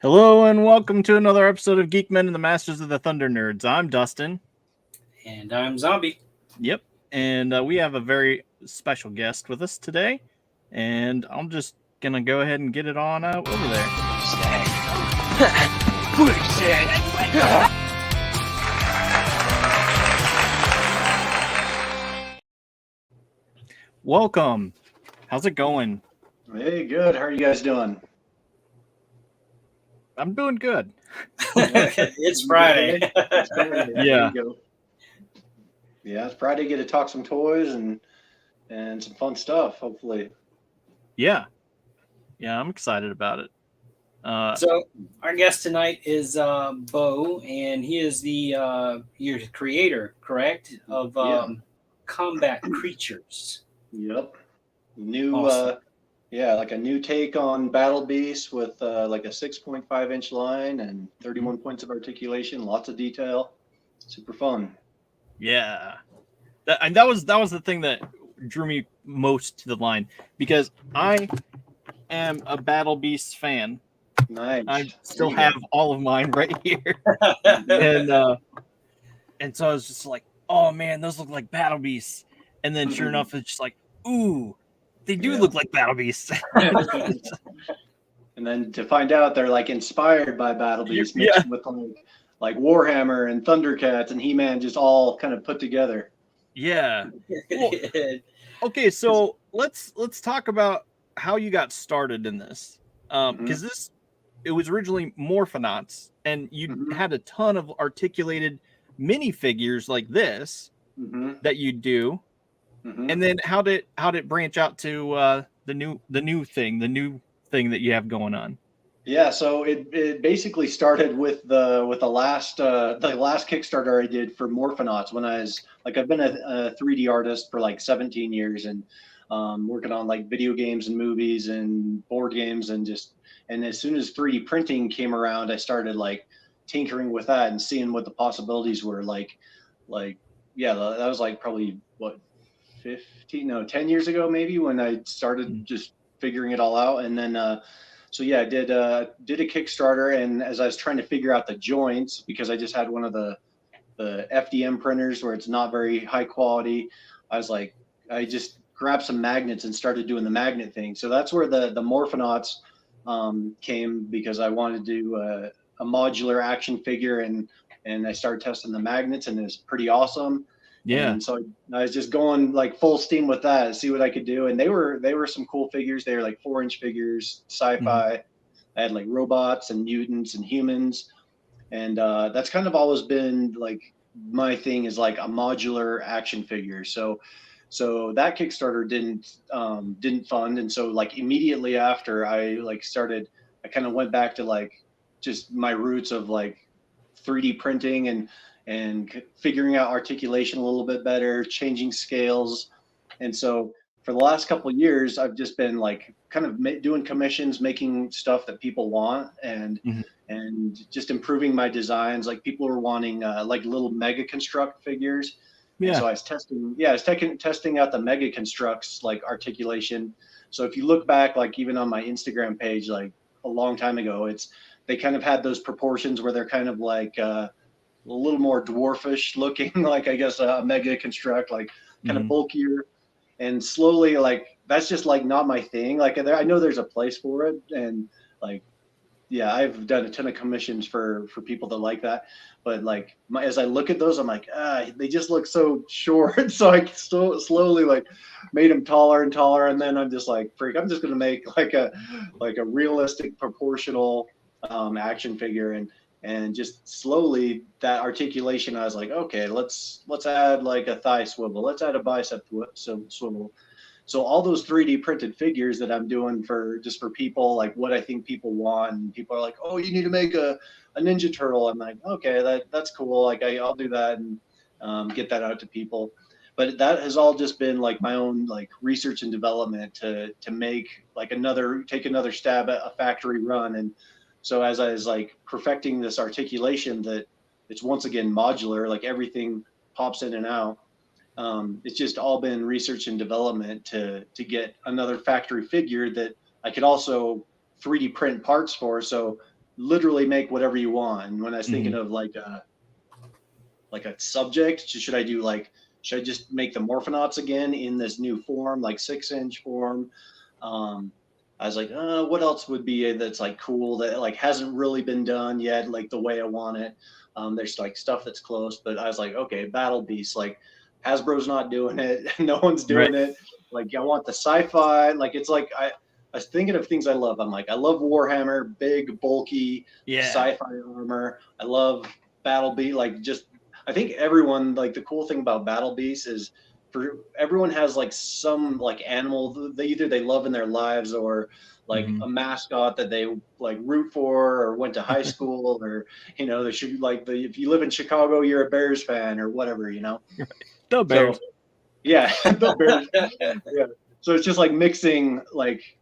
Hello and welcome to another episode of Geek-Men and the Masters of the Thunder Nerds. I'm Dustin. And I'm Zombie. Yep. And we have a very special guest with us today. And I'm just going to go ahead and get it on over there. Welcome. How's it going? Hey, good. How are you guys doing? I'm doing good. It's Friday. Yeah. Yeah, it's Friday. Get to talk some toys and some fun stuff, hopefully. Yeah, I'm excited about it. So our guest tonight is Bo, and he is the your creator, correct, of Combat Creatures. Yep. New, Awesome. like a new take on Battle Beast with like a 6.5-inch line and 31 points of articulation, lots of detail, super fun. Yeah, that was the thing that drew me most to the line, because I am a Battle Beast fan. Nice. I still have all of mine right here, and so I was just like, oh man, those look like Battle Beasts. And then sure enough, it's just like, ooh, they do look like Battle Beasts. And then to find out they're like inspired by Battle Beast, mixed with like Warhammer and Thundercats and He-Man, just all kind of put together. Yeah. Well, okay, so let's talk about how you got started in this, because it was originally Morphonauts, and you had a ton of articulated minifigures like this that you do. And then how did it branch out to the new thing that you have going on? Yeah, so it basically started with the last Kickstarter I did for Morphonauts, when I was like, I've been a 3D artist for like 17 years and working on like video games and movies and board games, and as soon as 3D printing came around, I started like tinkering with that and seeing what the possibilities were. Like yeah, that was like probably 10 years ago maybe, when I started just figuring it all out. And then so yeah, I did a Kickstarter, and as I was trying to figure out the joints, because I just had one of the FDM printers where it's not very high quality, I just grabbed some magnets and started doing the magnet thing. So that's where the Morphonauts came, because I wanted to do a modular action figure, and I started testing the magnets, and it was pretty awesome. Yeah. And so I was just going like full steam with that, see what I could do. And they were some cool figures. They were like 4-inch figures, sci-fi. I had like robots and mutants and humans. And that's kind of always been like my thing, is like a modular action figure. So that Kickstarter didn't fund. And so like immediately after, I kind of went back to like just my roots of like 3D printing and figuring out articulation a little bit better, changing scales. And so for the last couple of years, I've just been like kind of doing commissions, making stuff that people want, and just improving my designs. Like people were wanting like little Mega Construct figures. Yeah. And so I was testing out the Mega Constructs like articulation. So if you look back, like even on my Instagram page, like a long time ago, they kind of had those proportions where they're kind of like a little more dwarfish looking, like I guess a Mega Construct, like kind of bulkier. And slowly, like that's just like not my thing. Like I know there's a place for it, and like yeah, I've done a ton of commissions for people that like that. But like as I look at those, I'm like, they just look so short. So I slowly like made them taller and taller, and then I'm just like, freak, I'm just gonna make like a realistic proportional action figure. And just slowly that articulation, I was like, okay, let's add like a thigh swivel, let's add a bicep swivel. So all those 3D printed figures that I'm doing for people, like what I think people want, and people are like, oh, you need to make a Ninja Turtle. I'm like, okay, that's cool. Like I'll do that and get that out to people. But that has all just been like my own like research and development to make like take another stab at a factory run. And so as I was like perfecting this articulation, that it's once again modular, like everything pops in and out. It's just all been research and development to get another factory figure that I could also 3D print parts for. So literally make whatever you want. And when I was thinking Mm-hmm. of like a subject, should I do like, should I just make the Morphonauts again in this new form, like 6-inch form? I was like, what else would be that's like cool that like hasn't really been done yet, like the way I want it. There's like stuff that's close, but I was like, okay, Battle Beast, like Hasbro's not doing it, no one's Right. doing it. Like I want the sci-fi, like it's like I was thinking of things I love. I'm like, I love Warhammer, big, bulky, Yeah. sci-fi armor. I love Battle Beast, like just I think everyone, like the cool thing about Battle Beast is for everyone has like some like animal they either they love in their lives or like Mm-hmm. a mascot that they like root for or went to high school or they should like if you live in Chicago you're a Bears fan or whatever. The Bears. So yeah, the Bears. Yeah. So it's just like mixing like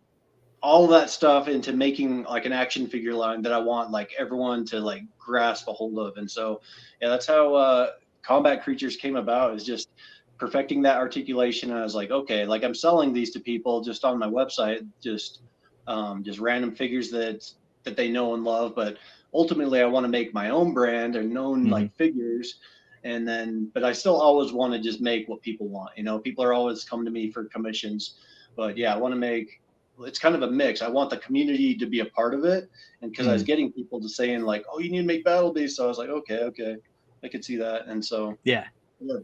all of that stuff into making like an action figure line that I want like everyone to like grasp a hold of. And so, yeah, that's how Combat Creatures came about, is just perfecting that articulation. And I was like, okay, like I'm selling these to people just on my website, just random figures that they know and love. But ultimately I want to make my own brand and known Mm-hmm. like figures. And then, but I still always want to just make what people want. People are always come to me for commissions, but yeah, I want to make, it's kind of a mix. I want the community to be a part of it. And because I was getting people to saying like, oh, you need to make Battle Beast. So I was like, okay, I could see that. And so, yeah,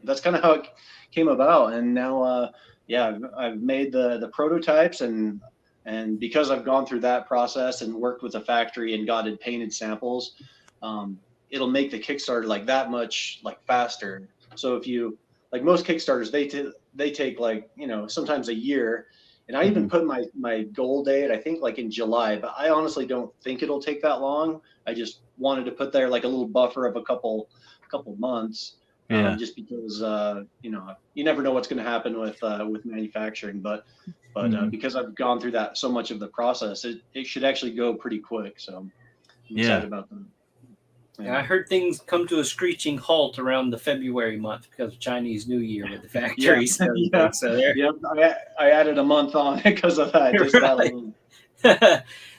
that's kind of how it came about. And now, I've made the prototypes and because I've gone through that process and worked with a factory and gotten painted samples, it'll make the Kickstarter like that much like faster. So if you like most Kickstarters, they take like, sometimes a year. And I even put my goal date, I think like in July, but I honestly don't think it'll take that long. I just wanted to put there like a little buffer of a couple months, yeah. just because you never know what's going to happen with manufacturing. But because I've gone through that so much of the process, it should actually go pretty quick. So I'm excited about them. Yeah. I heard things come to a screeching halt around the February month because of Chinese New Year with the factories. Yeah. So I added a month on because of that. Just that alone.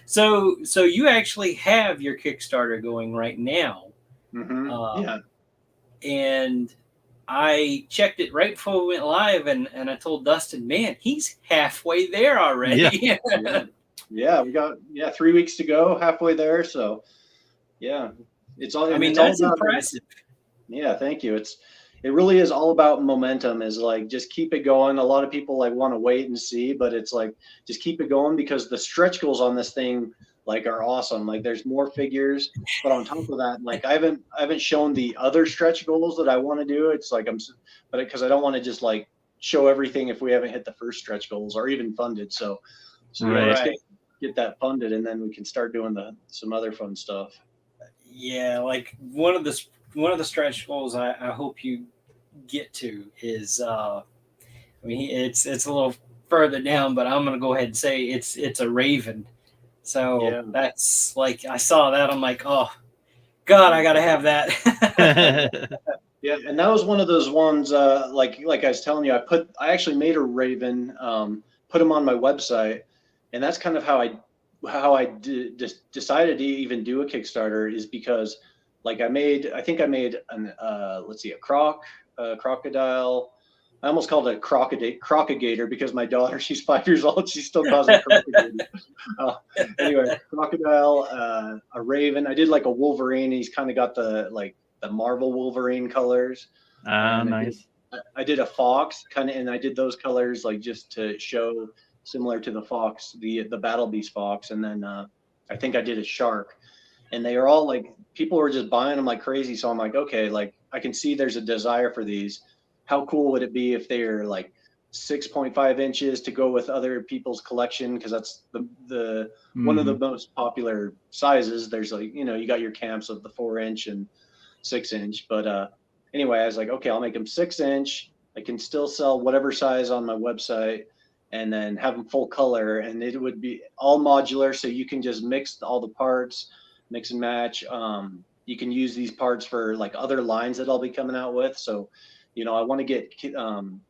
So you actually have your Kickstarter going right now. Mm-hmm. Yeah. And I checked it right before we went live, and I told Dustin, man, he's halfway there already. Yeah, we got 3 weeks to go, halfway there. So yeah, it's all. I mean, it's that's all about, impressive. Yeah, thank you. It really is all about momentum. Is like just keep it going. A lot of people like want to wait and see, but it's like just keep it going because the stretch goals on this thing like are awesome. Like there's more figures, but on top of that, like I haven't shown the other stretch goals that I want to do. It's like but because I don't want to just like show everything if we haven't hit the first stretch goals or even funded. So yeah, let's get that funded and then we can start doing some other fun stuff. Yeah, like one of the stretch goals I hope you get to is I mean it's a little further down, but I'm gonna go ahead and say it's a Raven. So that's like I saw that, I'm like, oh God, I gotta have that. Yeah, and that was one of those ones like I was telling you, I actually made a Raven, put them on my website, and that's kind of how I decided to even do a Kickstarter, is because like I think I made an a crocodile. I almost called it a crocagator because my daughter, she's 5 years old, she still calls it crocagator. Anyway, crocodile, a raven. I did like a Wolverine. He's kind of got the Marvel Wolverine colors. Nice. I did a fox and I did those colors like just to show similar to the fox, the Battle Beast fox. And then I think I did a shark, and they are all like, people were just buying them like crazy. So I'm like, okay, like I can see there's a desire for these. How cool would it be if they're like 6.5 inches to go with other people's collection? Because that's the one of the most popular sizes. There's like, you got your camps of the 4-inch and 6-inch. But anyway, I was like, okay, I'll make them 6-inch. I can still sell whatever size on my website, and then have them full color, and it would be all modular. So you can just mix all the parts, mix and match. You can use these parts for like other lines that I'll be coming out with. So, I want to get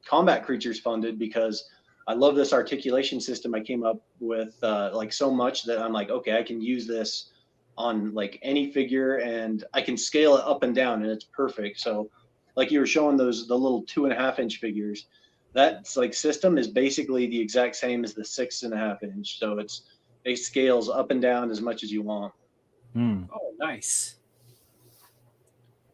Combat Creatures funded because I love this articulation system I came up with like so much that I'm like, okay, I can use this on like any figure, and I can scale it up and down, and it's perfect. So like you were showing the little 2.5-inch figures, that's like system is basically the exact same as the 6.5-inch. So it scales up and down as much as you want. Oh, nice.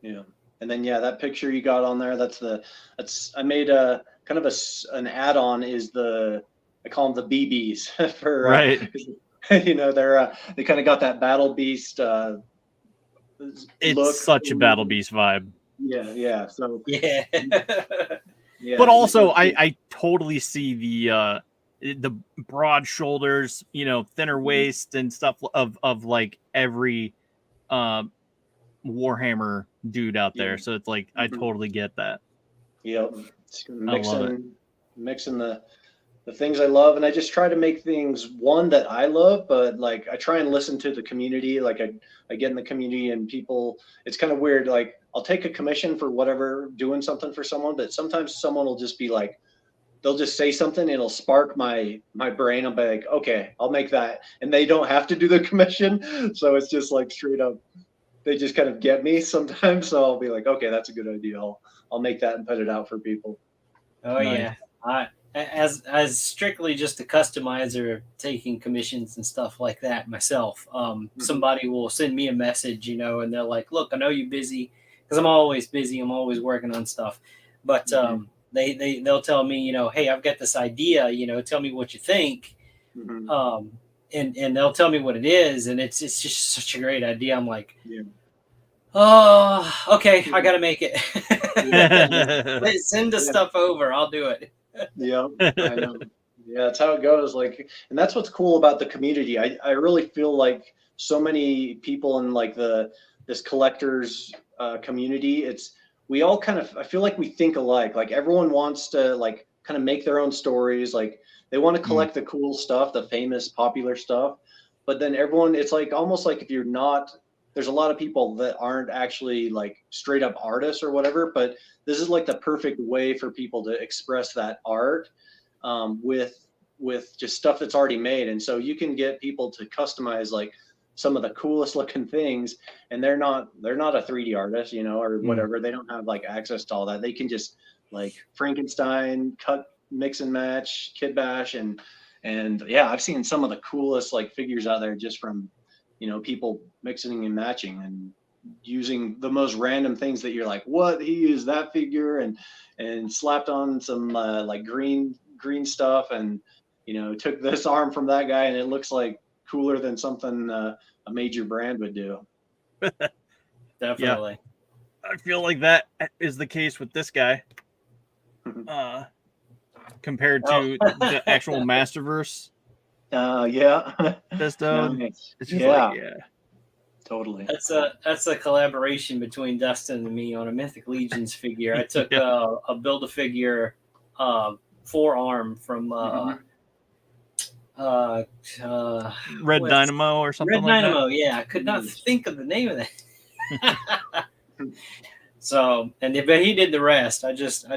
Yeah. And then, yeah, that picture you got on there, I made a kind of an add-on is I call them the BBs for, right. You know, they kind of got that battle beast, it's look. Such a battle beast vibe. Yeah. Yeah. So, yeah. yeah. But also I totally see the broad shoulders, you know, thinner waist and stuff of like every Warhammer dude out there. So it's like I totally get that. Yeah, mixing the things I love, and I just try to make things one that I love, but like I try and listen to the community. Like I get in the community and people, it's kind of weird. Like I'll take a commission for whatever, doing something for someone, but sometimes someone will just be like, they'll just say something, it'll spark my brain. I'll be like, okay, I'll make that, and they don't have to do the commission. So it's just like straight up, they just kind of get me sometimes. So I'll be like, okay, that's a good idea. I'll make that and put it out for people. Oh nice. Yeah, as strictly just a customizer, taking commissions and stuff like that myself. Somebody will send me a message, you know, and they're like, "Look, I know you're busy," because I'm always busy. I'm always working on stuff, but they'll tell me, you know, "Hey, I've got this idea. You know, tell me what you think." And they'll tell me what it is, and it's just such a great idea. I'm like, oh, okay, I gotta make it. Send the stuff over, I'll do it. Yeah, I know. Yeah, that's how it goes. Like, and that's what's cool about the community. I really feel like so many people in like this collectors community, we all kind of, I feel like we think alike. Like everyone wants to like kind of make their own stories. Like they want to collect the cool stuff, the famous popular stuff, but then everyone, it's like almost like if you're not, there's a lot of people that aren't actually like straight up artists or whatever, but this is like the perfect way for people to express that art with just stuff that's already made. And so you can get people to customize like some of the coolest looking things, and they're not a 3D artist, you know, or whatever. They don't have like access to all that. They can just like Frankenstein, cut, mix and match, kit bash, and yeah, I've seen some of the coolest like figures out there just from, you know, people mixing and matching and using the most random things that you're like, what, he used that figure and slapped on some like green stuff, and you know, took this arm from that guy, and it looks like cooler than something a major brand would do. Definitely. Yeah. I feel like that is the case with this guy compared to the actual Masterverse. Yeah. Pisto. Nice. It's just like, yeah. Totally. That's a collaboration between Dustin and me on a Mythic Legions figure. I took a Build-A-Figure forearm from Red Dynamo or something Red like Dynamo, that. yeah. I could not think of the name of that. So, but he did the rest. I just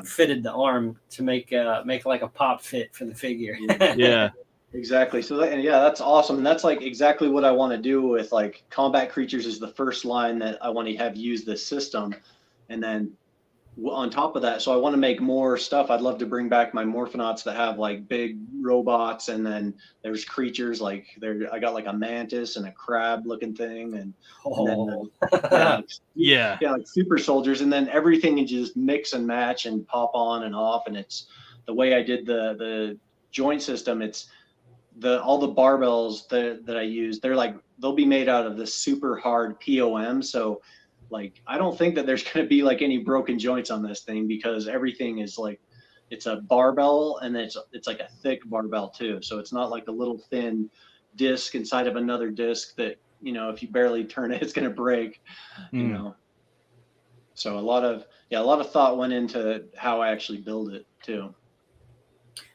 fitted the arm to make like a pop fit for the figure. Yeah. Exactly. So that's awesome. And that's like exactly what I want to do with like Combat Creatures is the first line that I want to have use this system. And then on top of that, so I want to make more stuff. I'd love to bring back my Morphonauts that have like big robots, and then there's creatures like I got like a mantis and a crab looking thing, and then like super soldiers, and then everything can just mix and match and pop on and off. And it's the way I did the joint system. It's all the barbells that I use, they'll be made out of this super hard POM. So like, I don't think that there's going to be like any broken joints on this thing, because everything is like, it's a barbell, and it's like a thick barbell too. So it's not like a little thin disc inside of another disc that, you know, if you barely turn it, it's going to break, you know? So a lot of thought went into how I actually build it too.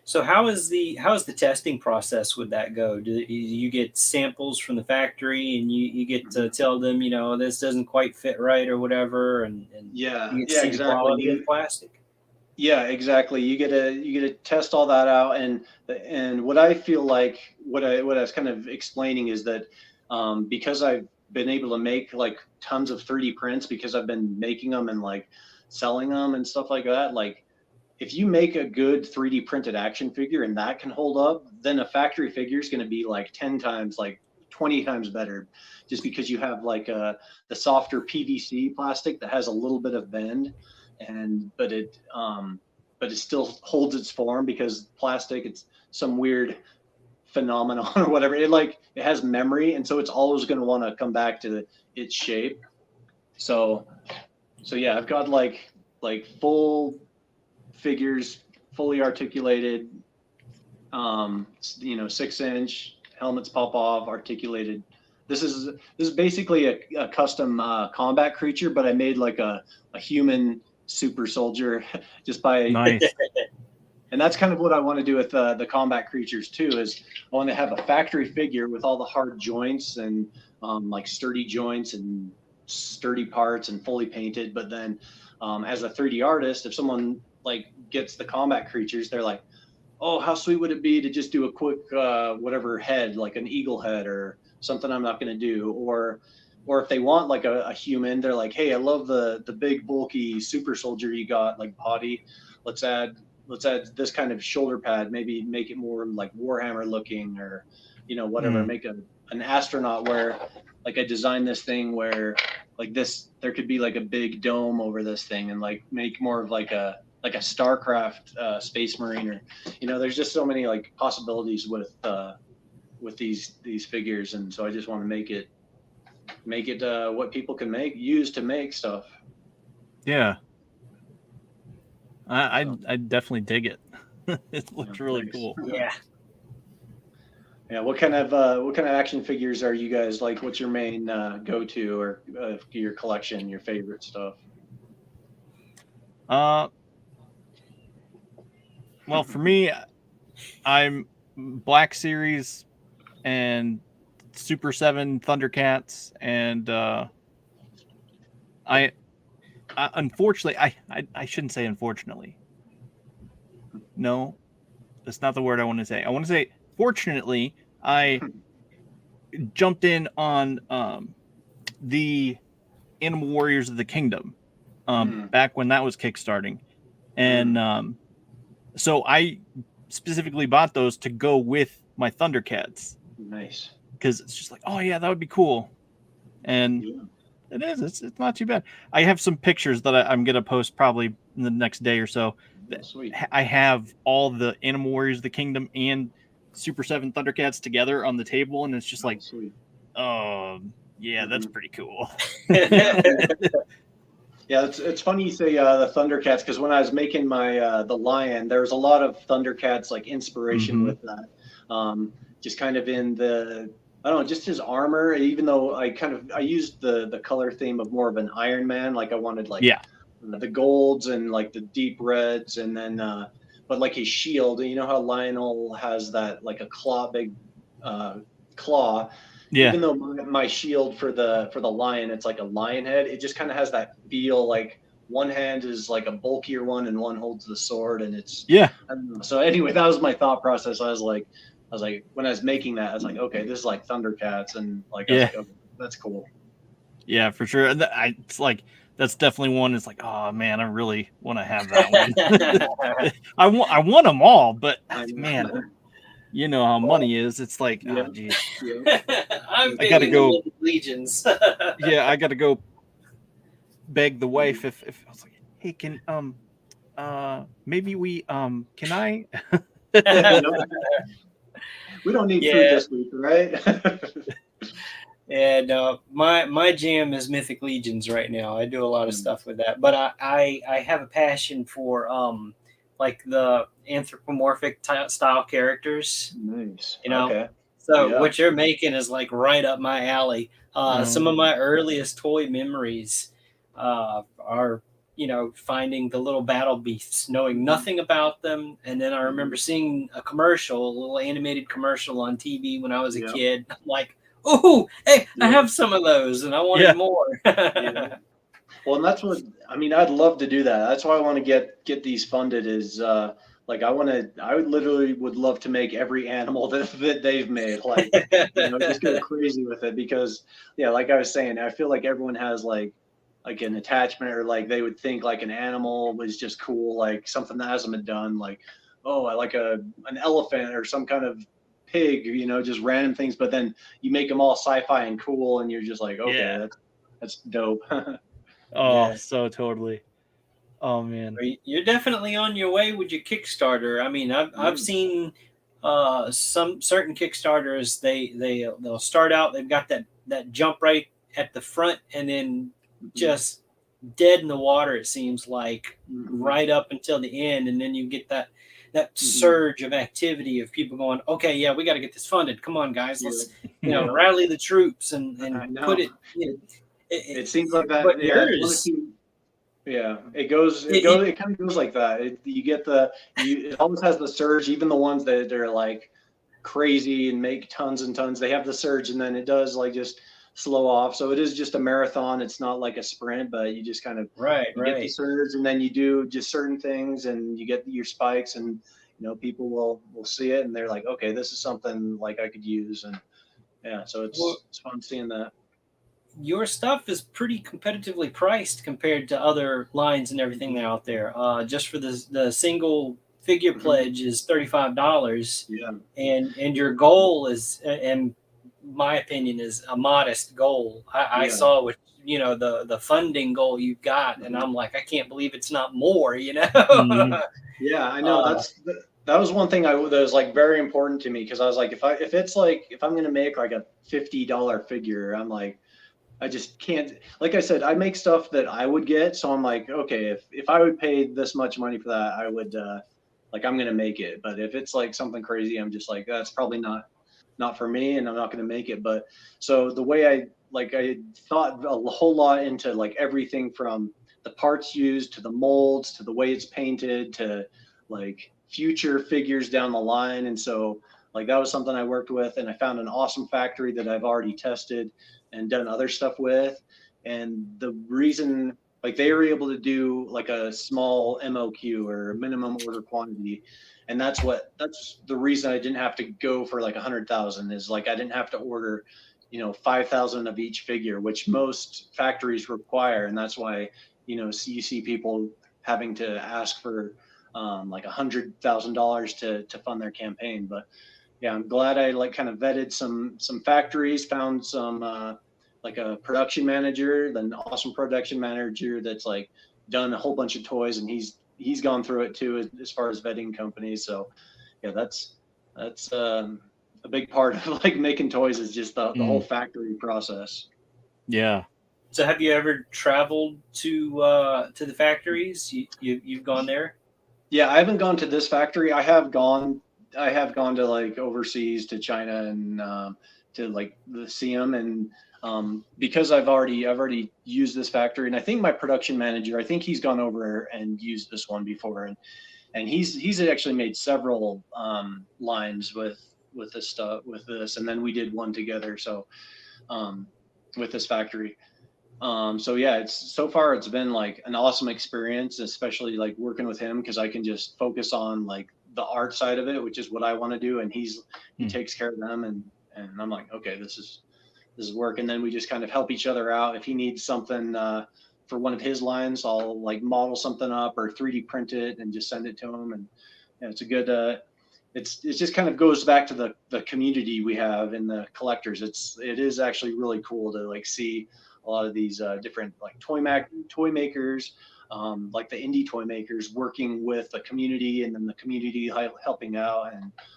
So how is the testing process with that go? Do you get samples from the factory, and you get to tell them, you know, this doesn't quite fit right or whatever, and you get to see the quality of the plastic? Yeah, exactly. You get to test all that out, and what I feel like, what I was kind of explaining is that because I've been able to make like tons of 3D prints because I've been making them and like selling them and stuff like that. Like if you make a good 3D printed action figure and that can hold up, then a factory figure is going to be like 10 times, like 20 times better, just because you have like the softer PVC plastic that has a little bit of bend, but it still holds its form because plastic, it's some weird phenomenon or whatever. It has memory, and so it's always going to want to come back to its shape. So yeah, I've got like full figures, fully articulated, 6-inch helmets pop off, articulated. This is basically a custom combat creature, but I made like a human super soldier just by Nice. And that's kind of what I want to do with the combat creatures too. Is I want to have a factory figure with all the hard joints and like sturdy joints and sturdy parts and fully painted. But then as a 3D artist, if someone like gets the combat creatures, they're like, oh, how sweet would it be to just do a quick whatever head, like an eagle head or something I'm not going to do. Or if they want like a human, they're like, hey, I love the big bulky super soldier you got, like body. Let's add this kind of shoulder pad, maybe make it more like Warhammer looking, or whatever. Make an astronaut where like I designed this thing where like this, there could be like a big dome over this thing, and like make more of like a Starcraft space marine, or there's just so many like possibilities with these figures. And so I just want to make it what people can use to make stuff. Yeah. I definitely dig it. It looks really cool. Yeah. Yeah. What kind of action figures are you guys like? What's your main go-to, or your collection, your favorite stuff? Well, for me, I'm Black Series and Super 7 Thundercats, and I unfortunately, I shouldn't say unfortunately. No, that's not the word I want to say. I want to say fortunately, I jumped in on the Animal Warriors of the Kingdom back when that was kickstarting, and so I specifically bought those to go with my Thundercats. Nice, because it's just like, oh yeah, that would be cool, and. Yeah. It is. It's not too bad. I have some pictures that I'm going to post probably in the next day or so. Oh, sweet. I have all the Animal Warriors of the Kingdom and Super 7 Thundercats together on the table, and it's just like, oh, yeah, that's pretty cool. Yeah, it's funny you say the Thundercats, because when I was making my the Lion, there was a lot of Thundercats like inspiration with that. Just kind of in the, I don't know, just his armor, even though I used the color theme of more of an Iron Man. Like I wanted like the golds and like the deep reds, and then but like his shield, you know how Lionel has that like a big claw. Yeah. Even though my shield for the lion, it's like a lion head, it just kind of has that feel like one hand is like a bulkier one and one holds the sword, and it's I don't know. So anyway, that was my thought process. I was like, when I was making that, I was like, okay, this is like Thundercats, and like, I was like, okay, that's cool. Yeah, for sure. It's like, that's definitely one. It's like, oh man, I really want to have that one. I want them all, but man, you know how money is. It's like, oh geez, I gotta go legions. Yeah, I gotta go beg the wife if I was like, hey, can maybe we can I? We don't need food this week, right? And my jam is Mythic Legions right now. I do a lot of stuff with that, but I have a passion for like the anthropomorphic style characters. Nice. So what you're making is like right up my alley. Some of my earliest toy memories are finding the little battle beasts, knowing nothing about them. And then I remember seeing a little animated commercial on TV when I was a kid. I'm like, oh, hey, I have some of those and I wanted more. Well, and that's what, I mean, I'd love to do that. That's why I want to get these funded, is Like I would literally would love to make every animal that they've made, like, just go crazy with it because, yeah, like I was saying, I feel like everyone has like an attachment or like they would think like an animal was just cool, like something that hasn't been done, like, oh, I like an elephant or some kind of pig, just random things. But then you make them all sci-fi and cool, and you're just like, okay, Yeah. that's dope. Oh, Yeah. so totally. Oh man. You're definitely on your way with your Kickstarter. I mean, I've seen some certain Kickstarters. They'll start out. They've got that jump right at the front, and then just dead in the water. It seems like right up until the end, and then you get that surge of activity of people going, okay, yeah, we got to get this funded. Come on, guys, let's rally the troops and put it. It seems like that. But Yeah, yours, yeah, it kind of goes like that. It always has the surge. Even the ones that are like crazy and make tons and tons, they have the surge, and then it does like just slow off. So it is just a marathon. It's not like a sprint, but you just kind of get the surge, and then you do just certain things, and you get your spikes, and people will see it, and they're like, okay, this is something like I could use, and yeah, so it's fun seeing that. Your stuff is pretty competitively priced compared to other lines and everything out there. Just for the single figure pledge is $35. Yeah. And your goal is, in my opinion, is a modest goal. I saw what the funding goal you got, and I'm like, I can't believe it's not more. Yeah, I know. That was one thing that was like very important to me, because I was like, if I'm gonna make like a $50 figure, I'm like, I just can't. Like I said, I make stuff that I would get, so I'm like, okay, if I would pay this much money for that, I would I'm gonna make it. But if it's like something crazy, I'm just like, that's probably not for me, and I'm not gonna make it. But so the way I thought a whole lot into like everything from the parts used to the molds to the way it's painted to like future figures down the line. And so like that was something I worked with, and I found an awesome factory that I've already tested and done other stuff with. And the reason, like, they were able to do like a small MOQ or minimum order quantity, and that's the reason I didn't have to go for like 100,000, is like I didn't have to order 5,000 of each figure, which most factories require. And that's why you see people having to ask for like $100,000 to fund their campaign. But yeah, I'm glad I like kind of vetted some factories, found some like a production manager, an awesome production manager that's like done a whole bunch of toys, and he's gone through it too as far as vetting companies. So yeah, that's a big part of like making toys, is just the whole factory process. Yeah. So have you ever traveled to the factories? You've gone there? Yeah, I haven't gone to this factory. I have gone to like overseas to China and to like see them. And because I've already used this factory, and I think my production manager, I think he's gone over and used this one before, and he's actually made several lines with this stuff, with this, and then we did one together. So with this factory. So yeah, so far it's been like an awesome experience, especially like working with him, because I can just focus on like the art side of it, which is what I want to do, and he takes care of them, and I'm like, okay, this is work. And then we just kind of help each other out. If he needs something for one of his lines, I'll like model something up or 3D print it and just send it to him. And it's a good it just kind of goes back to the community we have in the collectors. It is actually really cool to like see a lot of these different like toy makers, like the indie toy makers, working with the community, and then the community helping out.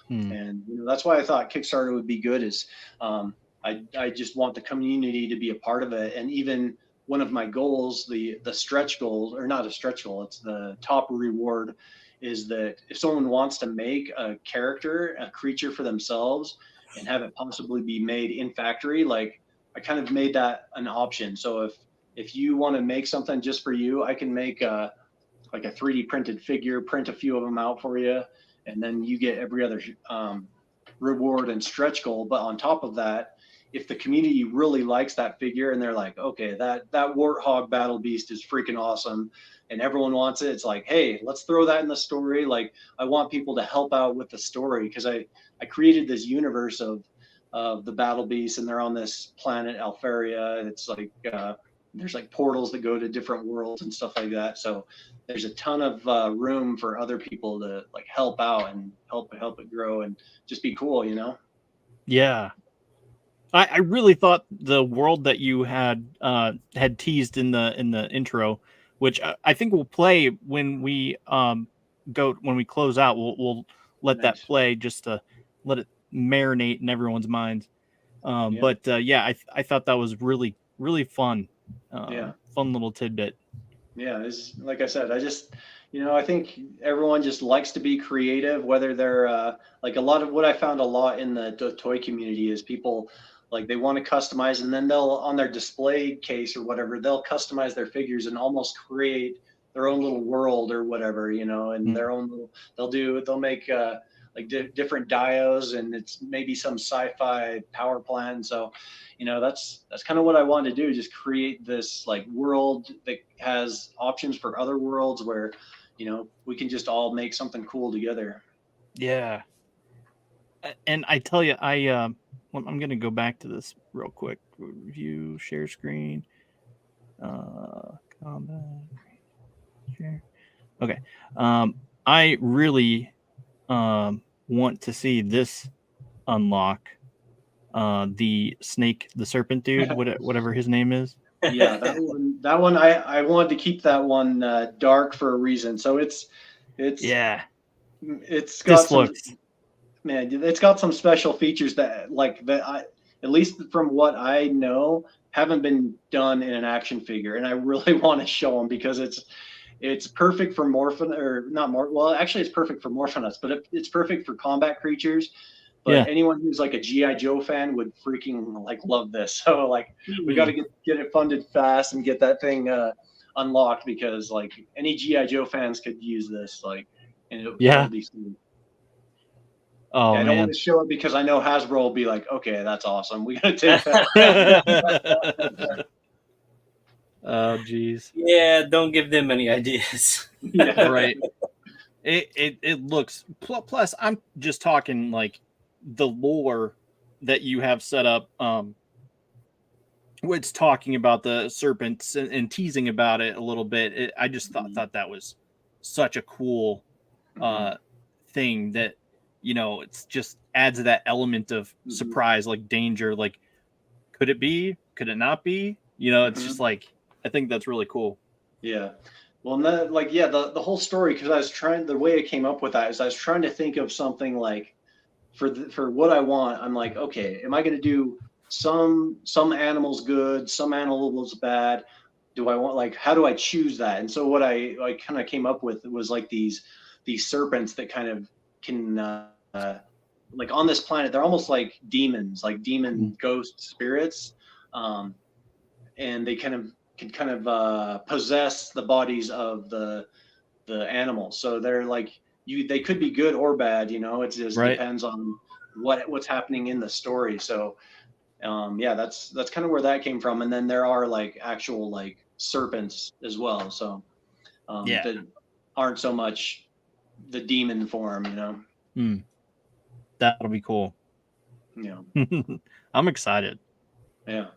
And that's why I thought Kickstarter would be good, is I just want the community to be a part of it. And even one of my goals, the stretch goal, or not a stretch goal, it's the top reward, is that if someone wants to make a creature for themselves and have it possibly be made in factory, like I kind of made that an option. So if you want to make something just for you, I can make like a 3D printed figure, print a few of them out for you, and then you get every other reward and stretch goal. But on top of that, if the community really likes that figure and they're like, okay, that warthog battle beast is freaking awesome and everyone wants it, it's like, hey, let's throw that in the story. Like, I want people to help out with the story, because I created this universe of the battle beasts, and they're on this planet Alfaria, and it's like there's like portals that go to different worlds and stuff like that. So there's a ton of room for other people to like help out and help it grow and just be cool, you know? Yeah. I really thought the world that you had teased in the intro, which I think we'll play when we close out. We'll let that play just to let it marinate in everyone's minds. But yeah, I thought that was really, really fun. Fun little tidbit. Yeah, it's like I said, I think everyone just likes to be creative, whether they're like, a lot of what I found a lot in the toy community is people like, they want to customize, and then they'll, on their display case or whatever, they'll customize their figures and almost create their own little world or whatever, and their own little, they'll make like different dios, and it's maybe some sci-fi power plant. So that's kind of what I wanted to do, just create this like world that has options for other worlds where we can just all make something cool together. Yeah. And I tell you, I'm going to go back to this real quick. Review, share screen, combat, share. Okay. I really want to see this unlock the snake, the serpent dude, whatever his name is. Yeah, that one I wanted to keep that one dark for a reason. So it's got it's got some special features that at least from what I know, haven't been done in an action figure, and I really want to show them, because it's perfect for actually it's perfect for Morphonauts, but it's perfect for combat creatures. But anyone who's like a G.I. Joe fan would freaking like love this. So like, we got to get it funded fast and get that thing unlocked, because like any G.I. Joe fans could use this, like, and it'll be sweet. Oh, I don't want to show it because I know Hasbro will be like, okay, that's awesome, we gotta take that. Oh geez. Yeah, don't give them any ideas. Yeah, right. It looks, plus I'm just talking like the lore that you have set up, it's talking about the serpents and teasing about it a little bit. I just thought that was such a cool thing that it's just adds that element of surprise, like danger, like could it be, could it not be, it's just like, I think that's really cool. Yeah. Well, and that, like, yeah, the whole story, because the way I came up with that is I was trying to think of something like, for what I want, I'm like, okay, am I going to do some animals good, some animals bad? Do I want, like, how do I choose that? And so what I kind of came up with was like these serpents that kind of can like, on this planet, they're almost like demons, like demon ghost spirits, and they can possess the bodies of the animals. So they're like, they could be good or bad, it just depends on what's happening in the story. So that's kind of where that came from. And then there are like actual like serpents as well, so that aren't so much the demon form. That'll be cool. Yeah. I'm excited. Yeah,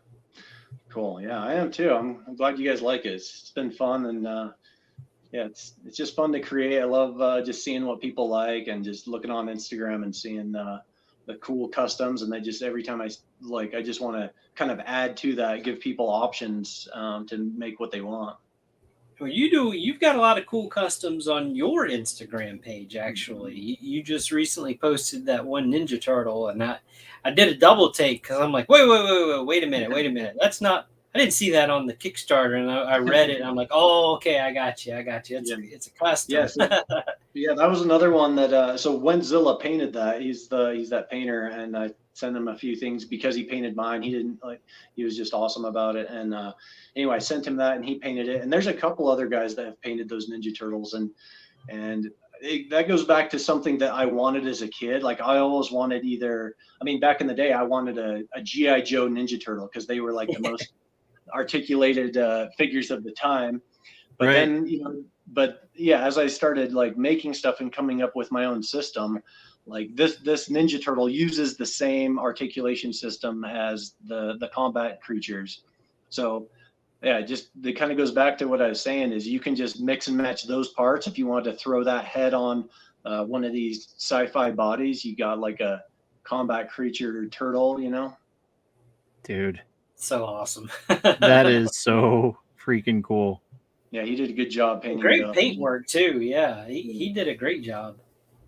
cool. Yeah, I am too. I'm glad you guys like it. It's been fun, and it's just fun to create. I love just seeing what people like, and just looking on Instagram and seeing the cool customs. And every time I just want to kind of add to that, give people options to make what they want. Well, you've got a lot of cool customs on your Instagram page, actually. You just recently posted that one Ninja Turtle, and I did a double take, because I'm like, wait a minute. That's not, I didn't see that on the Kickstarter, and I read it, and I'm like, oh, okay, I got you. It's a custom. Yes. Yeah, that was another one that so Wentzilla painted that. He's that painter, and I sent him a few things because he painted mine. He was just awesome about it. And anyway, I sent him that, and he painted it. And there's a couple other guys that have painted those Ninja Turtles, and that goes back to something that I wanted as a kid. Like I always wanted back in the day, I wanted a G.I. Joe Ninja Turtle because they were like the most articulated figures of the time. But then, but yeah, as I started like making stuff and coming up with my own system, like this Ninja Turtle uses the same articulation system as the combat creatures. So yeah, it kind of goes back to what I was saying is you can just mix and match those parts. If you wanted to throw that head on one of these sci-fi bodies, you got like a combat creature turtle, Dude, so awesome. That is so freaking cool. Yeah, he did a good job painting. Great paint work too. Yeah, he did a great job.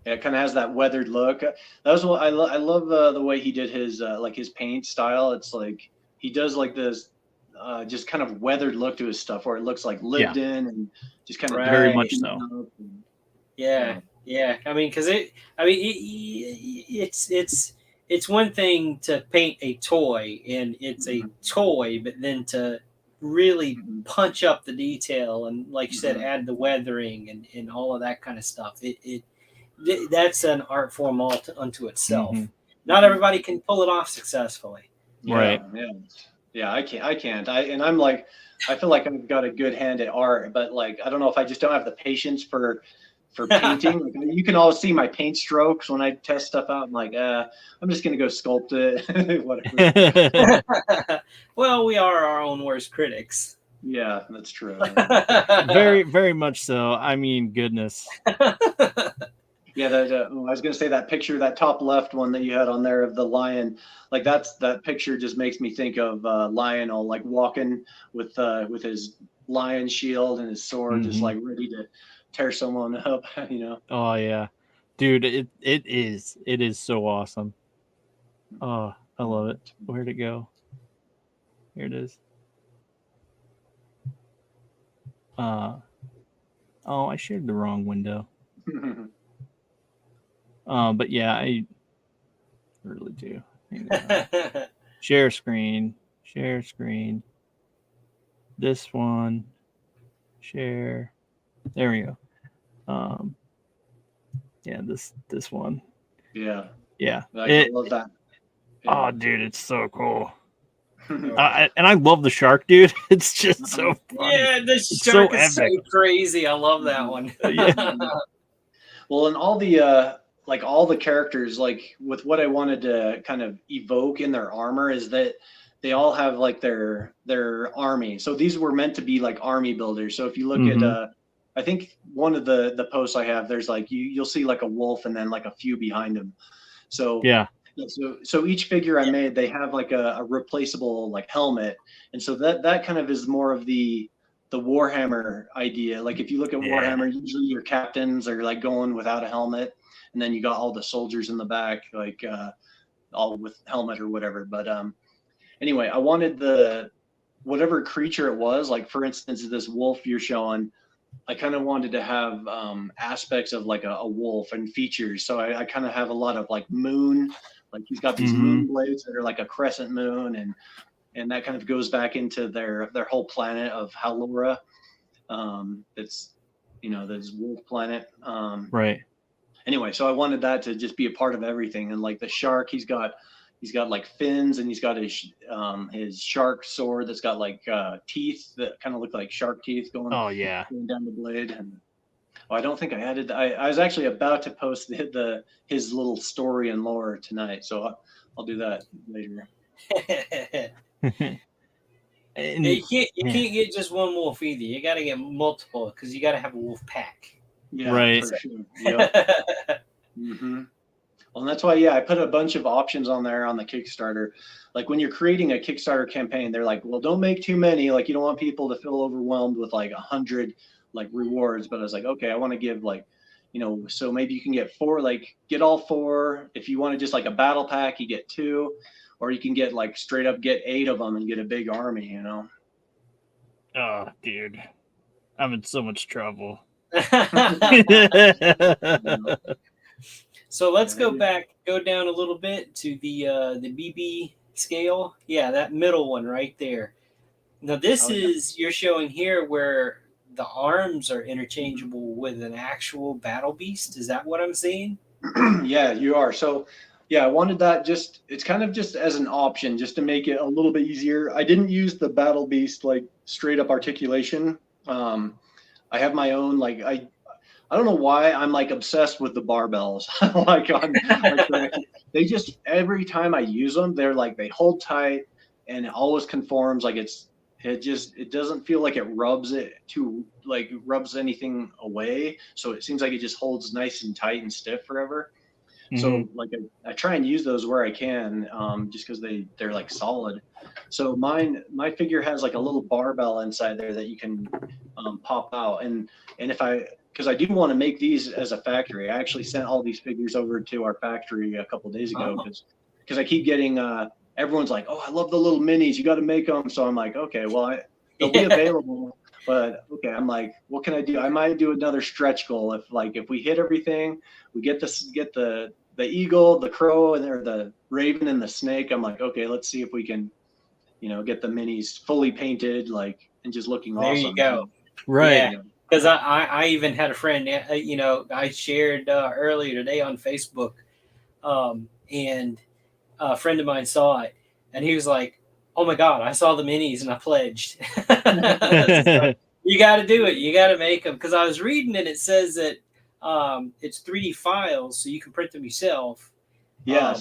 Yeah, it kind of has that weathered look. That was what I love the way he did his like his paint style. It's like he does like this just kind of weathered look to his stuff where it looks like lived in and just kind of very much so. Yeah. I mean, because it's one thing to paint a toy and it's a toy, but then to really punch up the detail and, like you said, add the weathering and all of that kind of stuff. That's an art form all unto itself. Not everybody can pull it off successfully. Right. Yeah, I can't. I'm like, I feel like I've got a good hand at art, but like, I don't know if I just don't have the patience for painting. Like, you can always see my paint strokes when I test stuff out. I'm like, I'm just going to go sculpt it. Whatever. Well, we are our own worst critics. Yeah, that's true. Very, very much so. I mean, goodness. Yeah, I was going to say that picture, that top left one that you had on there of the lion, like that picture just makes me think of Lionel, like walking with his lion shield and his sword, just like ready to tear someone up, Oh yeah, dude, it is so awesome. Oh, I love it. Where'd it go? Here it is. Oh, I shared the wrong window. But yeah, I really do. Share screen. This one. Share. There we go. Yeah, this one. Yeah. I love that. Yeah. Oh, dude, it's so cool. And I love the shark, dude. It's just so funny. Yeah, the shark is so crazy. I love that one. Well, and all the characters, like with what I wanted to kind of evoke in their armor is that they all have like their army. So these were meant to be like army builders. So if you look at I think one of the posts I have, there's like you'll see like a wolf and then like a few behind him. So yeah. So each figure I made, they have like a replaceable like helmet, and so that kind of is more of the Warhammer idea. Like if you look at Warhammer, usually your captains are like going without a helmet, and then you got all the soldiers in the back, like all with helmet or whatever. But anyway, I wanted whatever creature it was, like for instance, this wolf you're showing, I kind of wanted to have aspects of like a wolf and features. So I kind of have a lot of like moon, like he's got these moon blades that are like a crescent moon, and that kind of goes back into their whole planet of Halora. It's this wolf planet. Right. Anyway, so I wanted that to just be a part of everything, and like the shark, he's got like fins, and he's got his shark sword that's got like teeth that kind of look like shark teeth going down the blade. And I don't think I added. I was actually about to post his little story and lore tonight, so I'll do that later. You can't get just one wolf either. You got to get multiple because you got to have a wolf pack. Yeah, right. For sure. Yep. Well, and that's why, I put a bunch of options on there on the Kickstarter. Like when you're creating a Kickstarter campaign, they're like, well, don't make too many. Like you don't want people to feel overwhelmed with like 100 like rewards. But I was like, okay, I want to give like, so maybe you can get 4, like get all 4. If you want to just like a battle pack, you get 2, or you can get like straight up get 8 of them and get a big army, Oh, dude, I'm in so much trouble. So let's go down a little bit to the BB scale. Yeah, that middle one right there. Now this is you're showing here where the arms are interchangeable with an actual battle beast. Is that what I'm seeing? Yeah, you are. So yeah, I wanted that it's kind of just as an option, just to make it a little bit easier. I didn't use the battle beast like straight up articulation. I have my own, like, I don't know why I'm like obsessed with the barbells. They just, every time I use them, they're like, they hold tight and it always conforms. Like it doesn't feel like it rubs anything away. So it seems like it just holds nice and tight and stiff forever. Mm-hmm. So like I try and use those where I can, just because they're like solid. So my figure has like a little barbell inside there that you can pop out. And because I do want to make these as a factory. I actually sent all these figures over to our factory a couple of days ago because I keep getting everyone's like, oh, I love the little minis. You got to make them. So I'm like, okay, well, they'll be available. But okay, I'm like, what can I do? I might do another stretch goal if we hit everything, we get the eagle, the crow, and the raven and the snake. I'm like, okay, let's see if we can, get the minis fully painted, like, and just looking awesome. There you go. Right. Yeah. Because I even had a friend, I shared earlier today on Facebook, and a friend of mine saw it, and he was like, oh my God, I saw the minis and I pledged. So, you got to do it. You got to make them. Because I was reading and it says that it's 3D files, so you can print them yourself. Yeah.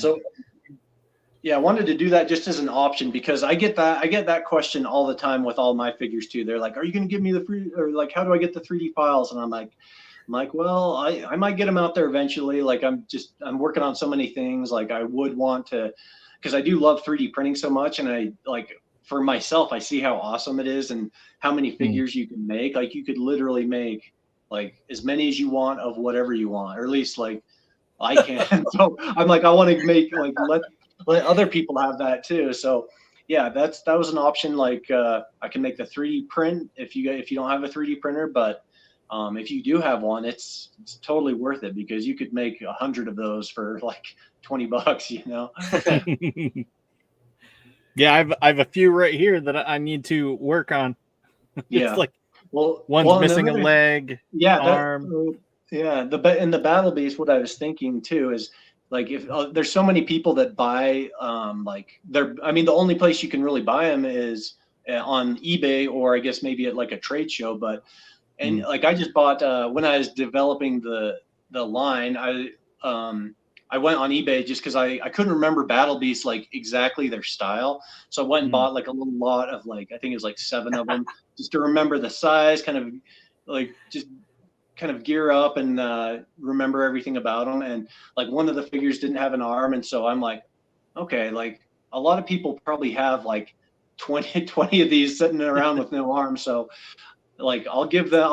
I wanted to do that just as an option because I get that question all the time with all my figures too. They're like, are you going to give me the free, or like, how do I get the 3D files? And I'm like, well, I might get them out there eventually. Like I'm working on so many things. Like I would want to, because I do love 3D printing so much. And I like, for myself, I see how awesome it is and how many figures you can make. Like you could literally make like as many as you want of whatever you want, or at least like I can. So I'm like, I want to make like, let other people have that too. So yeah, that was an option. Like I can make the 3D print if you don't have a 3D printer, but if you do have one, it's totally worth it because you could make 100 of those for like $20, Yeah, I've a few right here that I need to work on. Yeah. It's like one's missing a leg, arm. In the Battle Beast, what I was thinking too is like if there's so many people that buy the only place you can really buy them is on eBay or I guess maybe at like a trade show. But like I just bought when I was developing the line, I went on eBay just because I couldn't remember Battle Beast like exactly their style. So I went and bought like a little lot of like, I think it was like 7 of them just to remember the size, kind of gear up and remember everything about them. And like one of the figures didn't have an arm. And so I'm like, okay, like a lot of people probably have like 20 of these sitting around with no arm. So like I'll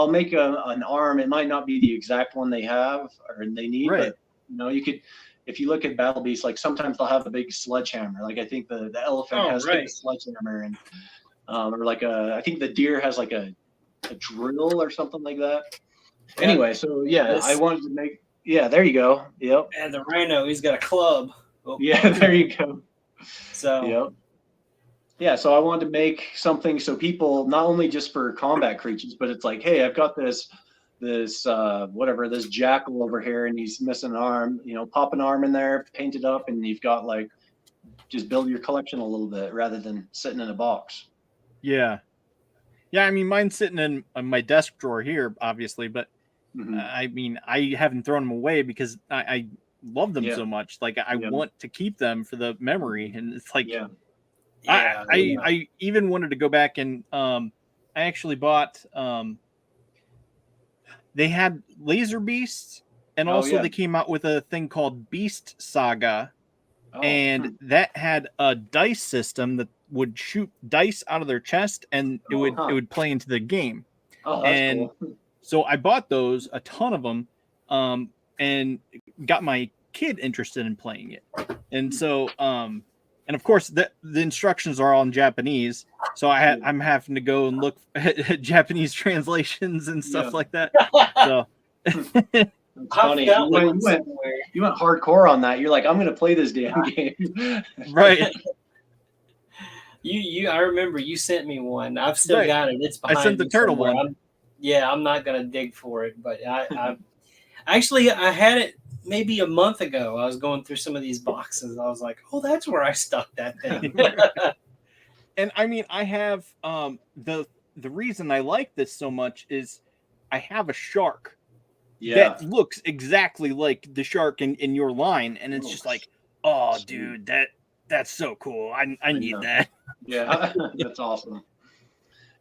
make an arm. It might not be the exact one they have or they need, but you could, if you look at Battle Beast, like sometimes they'll have a big sledgehammer. Like I think the elephant has like a sledgehammer and or like I think the deer has like a drill or something like that. Yeah. Anyway, so yeah, I wanted to make, there you go. Yep. And the rhino, he's got a club. Oh. Yeah, there you go. So yep. Yeah, so I wanted to make something so people, not only just for combat creatures, but it's like, hey, I've got this jackal over here and he's missing an arm, pop an arm in there, paint it up, and you've got like, just build your collection a little bit rather than sitting in a box. Yeah. Yeah, I mean, mine's sitting in my desk drawer here, obviously, but I mean, I haven't thrown them away because I love them so much. Like, I want to keep them for the memory, and it's like, I even wanted to go back and I actually bought. They had Laser Beasts, and also they came out with a thing called Beast Saga, and that had a dice system that would shoot dice out of their chest, and it would play into the game. Oh, that's cool. So I bought those, a ton of them, and got my kid interested in playing it. And so, and of course, the instructions are all in Japanese. So I'm having to go and look at Japanese translations and stuff like that. So it's funny. You went hardcore on that. You're like, I'm going to play this damn game. Right. I remember you sent me one. I've still got it. It's behind. I sent the turtle one. Yeah, I'm not gonna dig for it, but I actually I had it maybe a month ago. I was going through some of these boxes. I was like, oh, that's where I stuck that thing. And I mean, I have the reason I like this so much is I have a shark Yeah. that looks exactly like the shark in your line, and it's just like, oh, dude, that's so cool. I need that. Yeah, that's awesome.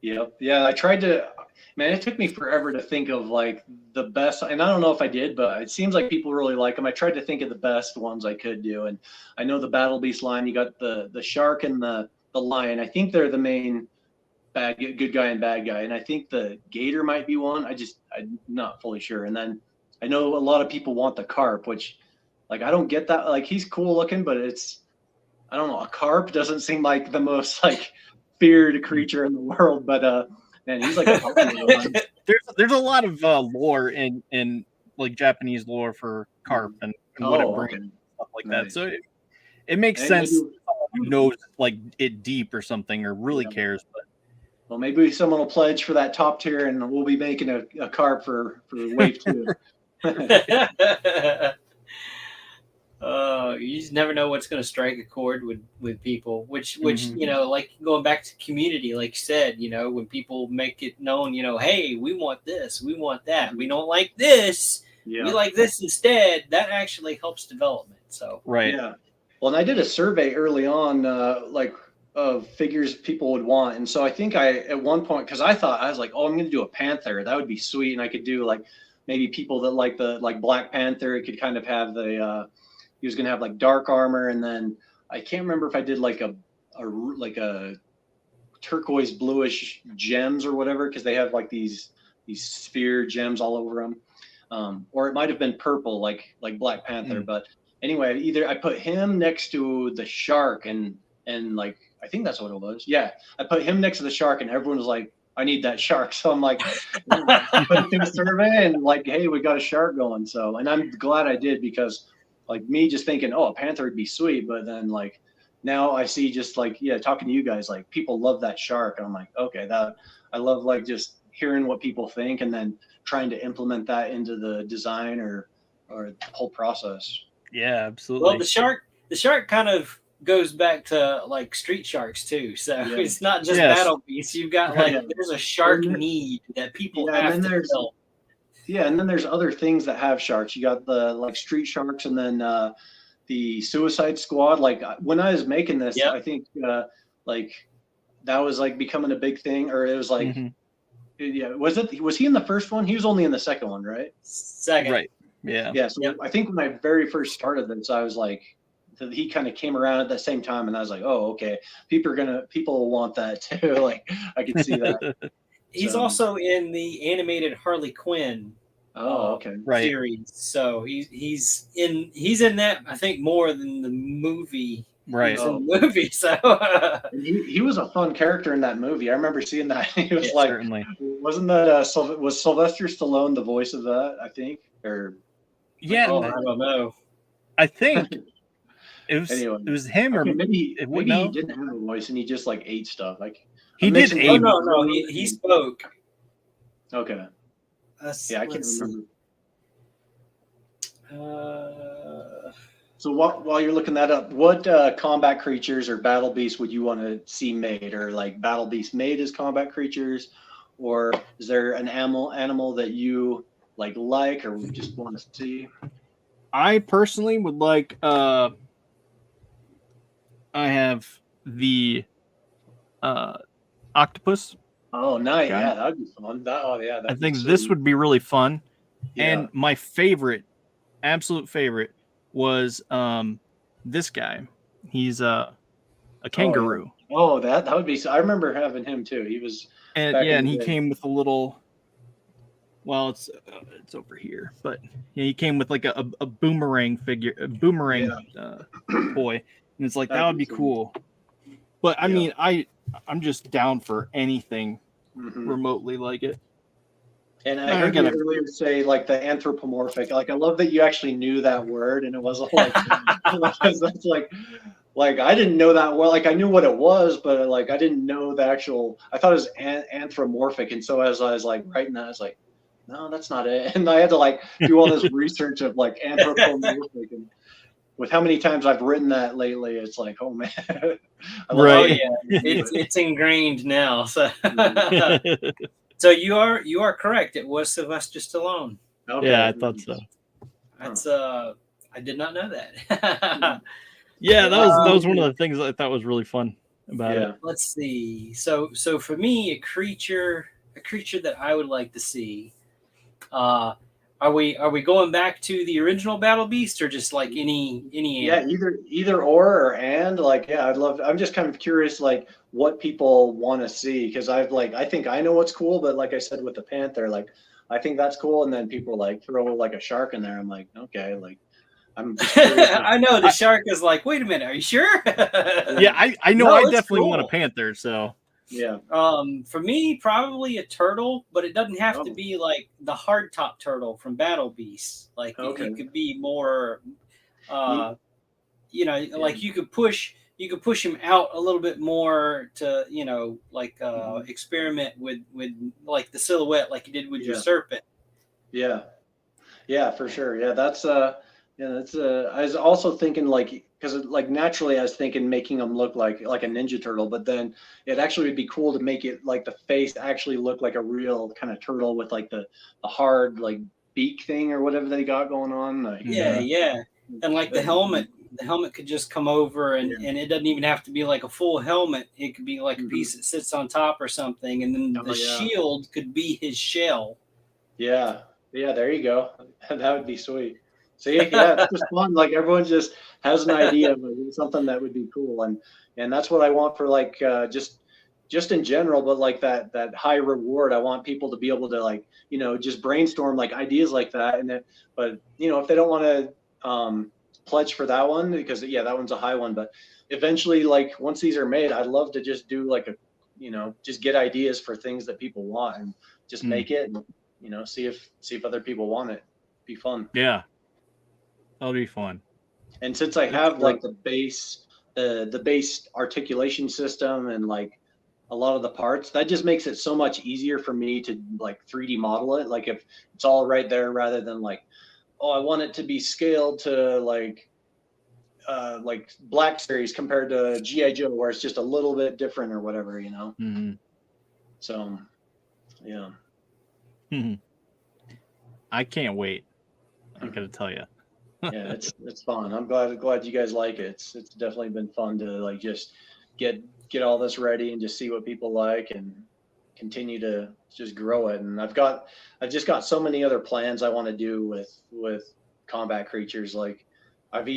Yep. Yeah, I tried to, man, it took me forever to think of like the best, and I don't know if I did, but it seems like people really like them. I tried to think of the best ones I could do, and I know the Battle Beast line, you got the shark and the lion. I think they're the main good guy and bad guy, and I think the gator might be one. I'm not fully sure. And then I know a lot of people want the carp, which like I don't get that. Like he's cool looking, but I don't know, a carp doesn't seem like the most like feared creature in the world, but man, he's like a popular one. There's a lot of lore in like Japanese lore for carp and what it brings, and stuff like that. So it makes sense. Someone who knows like it deep or something, or really cares. But well, maybe someone will pledge for that top tier, and we'll be making a carp for wave 2. You just never know what's going to strike a chord with people, which you know, like going back to community, like you said, you know, when people make it known, you know, hey, we want this, we want that, we don't like this, we like this instead. That actually helps development. So right, yeah. Well, and I did a survey early on, like of figures people would want, and so I think at one point, because I was like, oh, I'm going to do a panther, that would be sweet, and I could do like maybe people that like the Black Panther, it could kind of have the he was going to have like dark armor, and then I can't remember if I did like a turquoise bluish gems or whatever, because they have like these sphere gems all over them, or it might have been purple like Black Panther. But anyway, either I put him next to the shark, and like I think that's what it was. Yeah, I put him next to the shark, and everyone was like, I need that shark. So I'm like, put it through a survey, and like, hey, we got a shark going. So, and I'm glad I did, because like me just thinking, oh, a panther would be sweet, but then like now I see just like, yeah, talking to you guys, like people love that shark, and I'm like, okay, that I love like just hearing what people think and then trying to implement that into the design or the whole process. Yeah, absolutely. Well, the shark kind of goes back to like Street Sharks too. So it's not just Battle Beasts. You've got like there's a shark need that people have to fill. Yeah, and then there's other things that have sharks. You got the like Street Sharks, and then the Suicide Squad. Like when I was making this, I think like that was like becoming a big thing, or it was like, was he in the first one? He was only in the second one, right? Second, right? Yeah. Yeah. So I think when I very first started this, I was like, he kind of came around at the same time, and I was like, oh, okay, people will want that too. Like I can see that. He's also in the animated Harley Quinn series, so he's in that, I think, more than the movie. Right. In the movie, so he was a fun character in that movie. I remember seeing that. He was like, certainly. Wasn't that was Sylvester Stallone the voice of that? I think, or I don't know. I think it was him, or maybe he didn't have a voice and he just like ate stuff. Like he did. No, he spoke. Okay. I can't remember. So while you're looking that up, what combat creatures or battle beasts would you want to see made, or like battle beasts made as combat creatures, or is there an animal that you like or just want to see? I personally would like. I have the octopus. Oh, nice! Yeah, that'd be fun. I think this would be really fun. Yeah. And my absolute favorite, was this guy. He's a kangaroo. Oh, that would be. I remember having him too. He was. And he came with a little. Well, it's over here, but he came with like a boomerang figure, toy, and it's like that would be cool. But I mean, I'm just down for anything remotely like it. And I heard you earlier say like the anthropomorphic. Like I love that you actually knew that word, and it wasn't like that's like like I didn't know that well. Like I knew what it was, but like I didn't know the actual. I thought it was anthropomorphic, and so as I was like writing that, I was like, no, that's not it. And I had to like do all this research of like anthropomorphic, and with how many times I've written that lately, it's like, oh man, Right. Oh yeah, it's ingrained now. So so you are correct. It was Sylvester Stallone. Okay. Yeah, I thought so. That's I did not know that. Yeah, that was one of the things I thought was really fun about it. Let's see. So for me, a creature that I would like to see. Are we going back to the original Battle Beast or just like any? Yeah, either or and like yeah, I'm just kind of curious like what people want to see because I think I know what's cool, but like I said with the Panther, like I think that's cool, and then people like throw like a shark in there. I'm like, okay, like I'm just curious. I know the shark is like, wait a minute, are you sure? Yeah, I know. No, I it's definitely cool. want a panther. So Yeah. For me, probably a turtle, but it doesn't have to be like the hardtop turtle from Battle Beasts. Like it could be more, you know, like you could push him out a little bit more to, you know, like experiment with like the silhouette, like you did with your serpent. Yeah. Yeah, for sure. Yeah, that's I was also thinking like because like naturally I was thinking making them look like a Ninja Turtle, but then it actually would be cool to make it like the face actually look like a real kind of turtle with like the hard like beak thing or whatever they got going on. Like, Yeah. And like the helmet could just come over and it doesn't even have to be like a full helmet. It could be like a piece that sits on top or something, and then the shield could be his shell. Yeah, there you go. That would be sweet. See, yeah, it's just fun. Like everyone just has an idea of something that would be cool, and that's what I want for like just in general. But like that high reward, I want people to be able to like just brainstorm like ideas like that. But if they don't want to pledge for that one because that one's a high one. But eventually, like once these are made, I'd love to just do like just get ideas for things that people want and just make it. And, see if other people want it. Be fun. Yeah. That'll be fun. And since I have like the base articulation system and like a lot of the parts, that just makes it so much easier for me to like 3D model it. Like if it's all right there rather than like, oh, I want it to be scaled to like Black Series compared to G.I. Joe where it's just a little bit different or whatever, Mm-hmm. So, yeah. Mm-hmm. I can't wait. I gotta tell you. Yeah, it's fun. I'm glad you guys like it. It's definitely been fun to like just get all this ready and just see what people like and continue to just grow it. And I've just got so many other plans I want to do with combat creatures. Like I've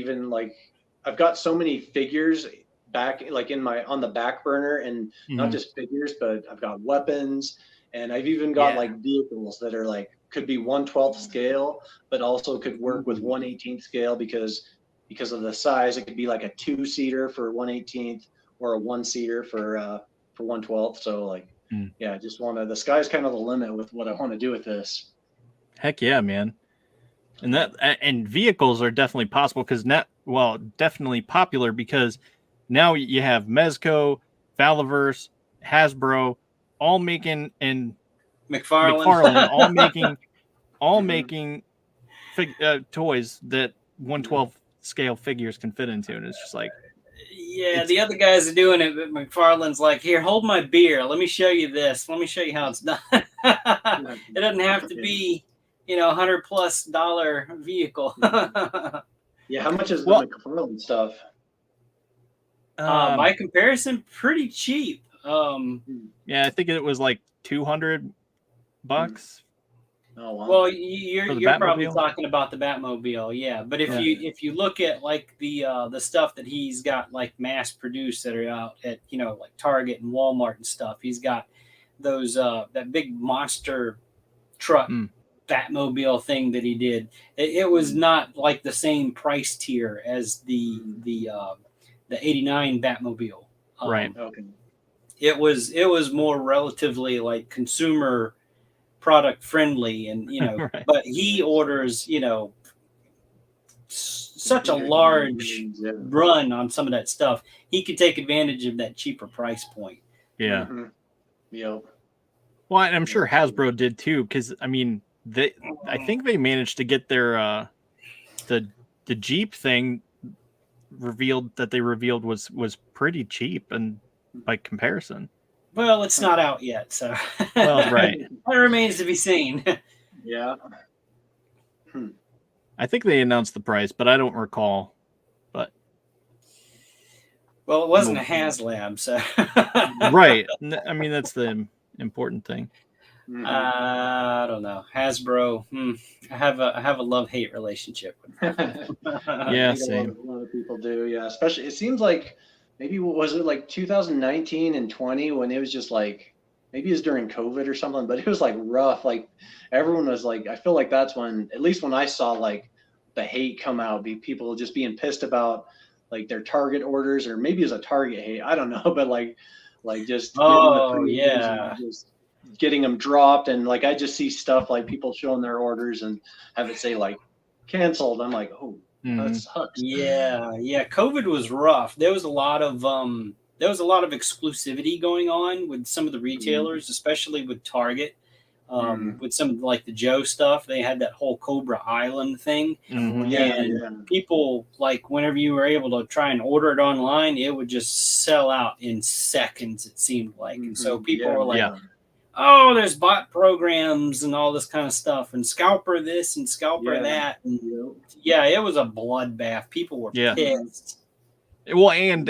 got so many figures back like on the back burner, and not just figures, but I've got weapons, and I've even got like vehicles that are like could be 1/12 scale, but also could work with 1/18 scale because of the size. It could be like a 2-seater for 1/18 or a 1-seater for 1/12. So like, I just the sky's kind of the limit with what I want to do with this. Heck yeah, man. And vehicles are definitely possible definitely popular because now you have Mezco, Valaverse, Hasbro, all making and McFarlane all making toys that 1/12 scale figures can fit into, and it's just like the other guys are doing it, but McFarlane's like, here, hold my beer, let me show you this, let me show you how it's done. It doesn't have to be $100+ vehicle. Yeah, how much is the McFarlane stuff? By comparison, pretty cheap. I think it was like $200. Oh, wow. Well, you're probably talking about the Batmobile, yeah. But if you look at like the stuff that he's got like mass produced that are out at like Target and Walmart and stuff, he's got those that big monster truck Batmobile thing that he did. It was not like the same price tier as the '89 Batmobile. Right. Okay. It was more relatively like consumer product friendly, and right. But he orders such a large run on some of that stuff. He could take advantage of that cheaper price point. Yeah. Yep. Well, and I'm sure Hasbro did too, because I mean, I think they managed to get their the Jeep thing revealed was pretty cheap and by comparison. Well, it's not out yet, so well, right. That remains to be seen. Yeah. I think they announced the price, but I don't recall. But well, it wasn't a HasLab, so right. I mean, that's the important thing. I don't know. Hasbro. I have a love-hate relationship with them. Yeah, same. A lot of people do. Yeah, especially it seems like maybe was it like 2019 and 20 when it was just like maybe it was during COVID or something, but it was like rough. Like everyone was like, I feel like that's when, at least when I saw like the hate come out, people just being pissed about like their Target orders, or maybe it was a Target hate. I don't know, but like just just getting them dropped, and like I just see stuff like people showing their orders and have it say like canceled. I'm like, oh, that sucks. Yeah. COVID was rough. There was a lot of exclusivity going on with some of the retailers, especially with Target. With some of like the Joe stuff, they had that whole Cobra Island thing. And people, like, whenever you were able to try and order it online, it would just sell out in seconds, it seemed like. And so people were like, oh, there's bot programs and all this kind of stuff, and scalper this and scalper that. And it was a bloodbath. People were pissed. Well, and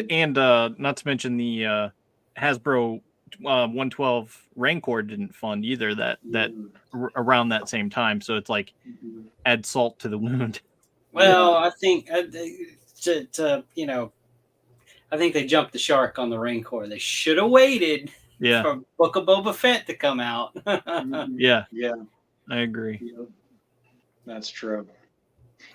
not to mention the Hasbro 112 Rancor didn't fund either that around that same time. So it's like add salt to the wound. Well, I think I think they jumped the shark on the Rancor. They should have waited for Book of Boba Fett to come out. Yeah, I agree. That's true.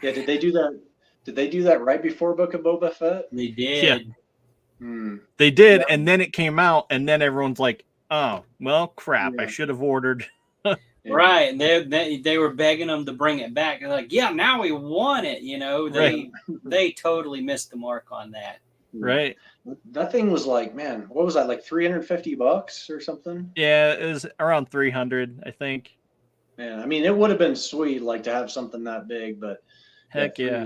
Yeah, did they do that? Did they do that right before Book of Boba Fett? They did. Yeah. They did, and then it came out, and then everyone's like, "Oh, well, crap! I should have ordered." Right, and they were begging them to bring it back. They're like, "Yeah, now we want it." They totally missed the mark on that. Right. That thing was like, man, what was that, like $350 or something? Yeah, it was around 300, I think. Yeah, I mean, it would have been sweet, like, to have something that big, but heck yeah,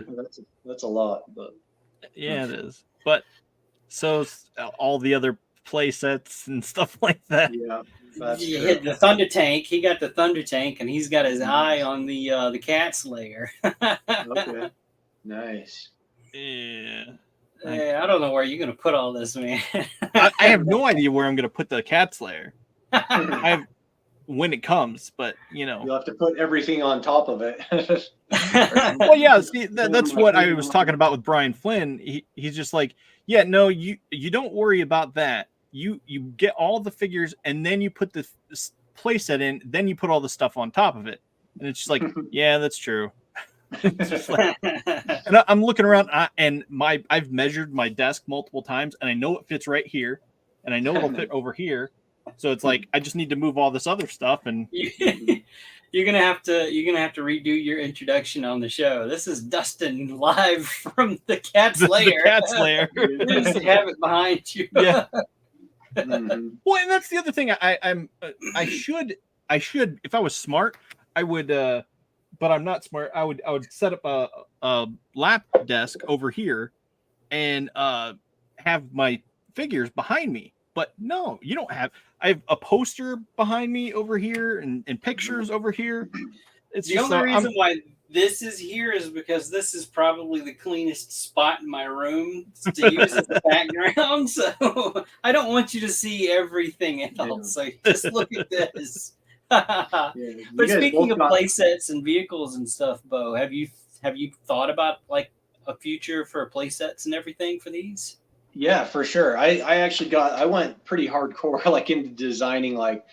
that's a lot. But yeah, it is. But so all the other play sets and stuff like that. Yeah, he hit the Thunder Tank. He got the Thunder Tank, and he's got his eye on the Cat Slayer. Okay, nice. Yeah. Hey, I don't know where you're gonna put all this, man. I have no idea where I'm gonna put the Cat Slayer. I have when it comes, but you'll have to put everything on top of it. Well, yeah, see, that's what I was talking about with Brian Flynn. He's just like, yeah, no, you don't worry about that. You get all the figures, and then you put the play set in, then you put all the stuff on top of it, and it's just like, yeah, that's true. Like, and I'm looking around, and I've measured my desk multiple times, and I know it fits right here, and I know it'll fit over here. So it's like I just need to move all this other stuff, and you're gonna have to redo your introduction on the show. This is Dustin live from the Cat Slayer. The Cat Slayer. Just have it behind you. Yeah. Well, and that's the other thing. I should if I was smart, I would. But I'm not smart. I would set up a lap desk over here, and have my figures behind me. But no, you don't have. I have a poster behind me over here and pictures over here. It's the only reason why this is here is because this is probably the cleanest spot in my room to use as a background. So I don't want you to see everything else. So just look at this. But speaking of play sets and vehicles and stuff, Bo, have you thought about like a future for play sets and everything for these? Yeah, for sure. I went pretty hardcore like into designing like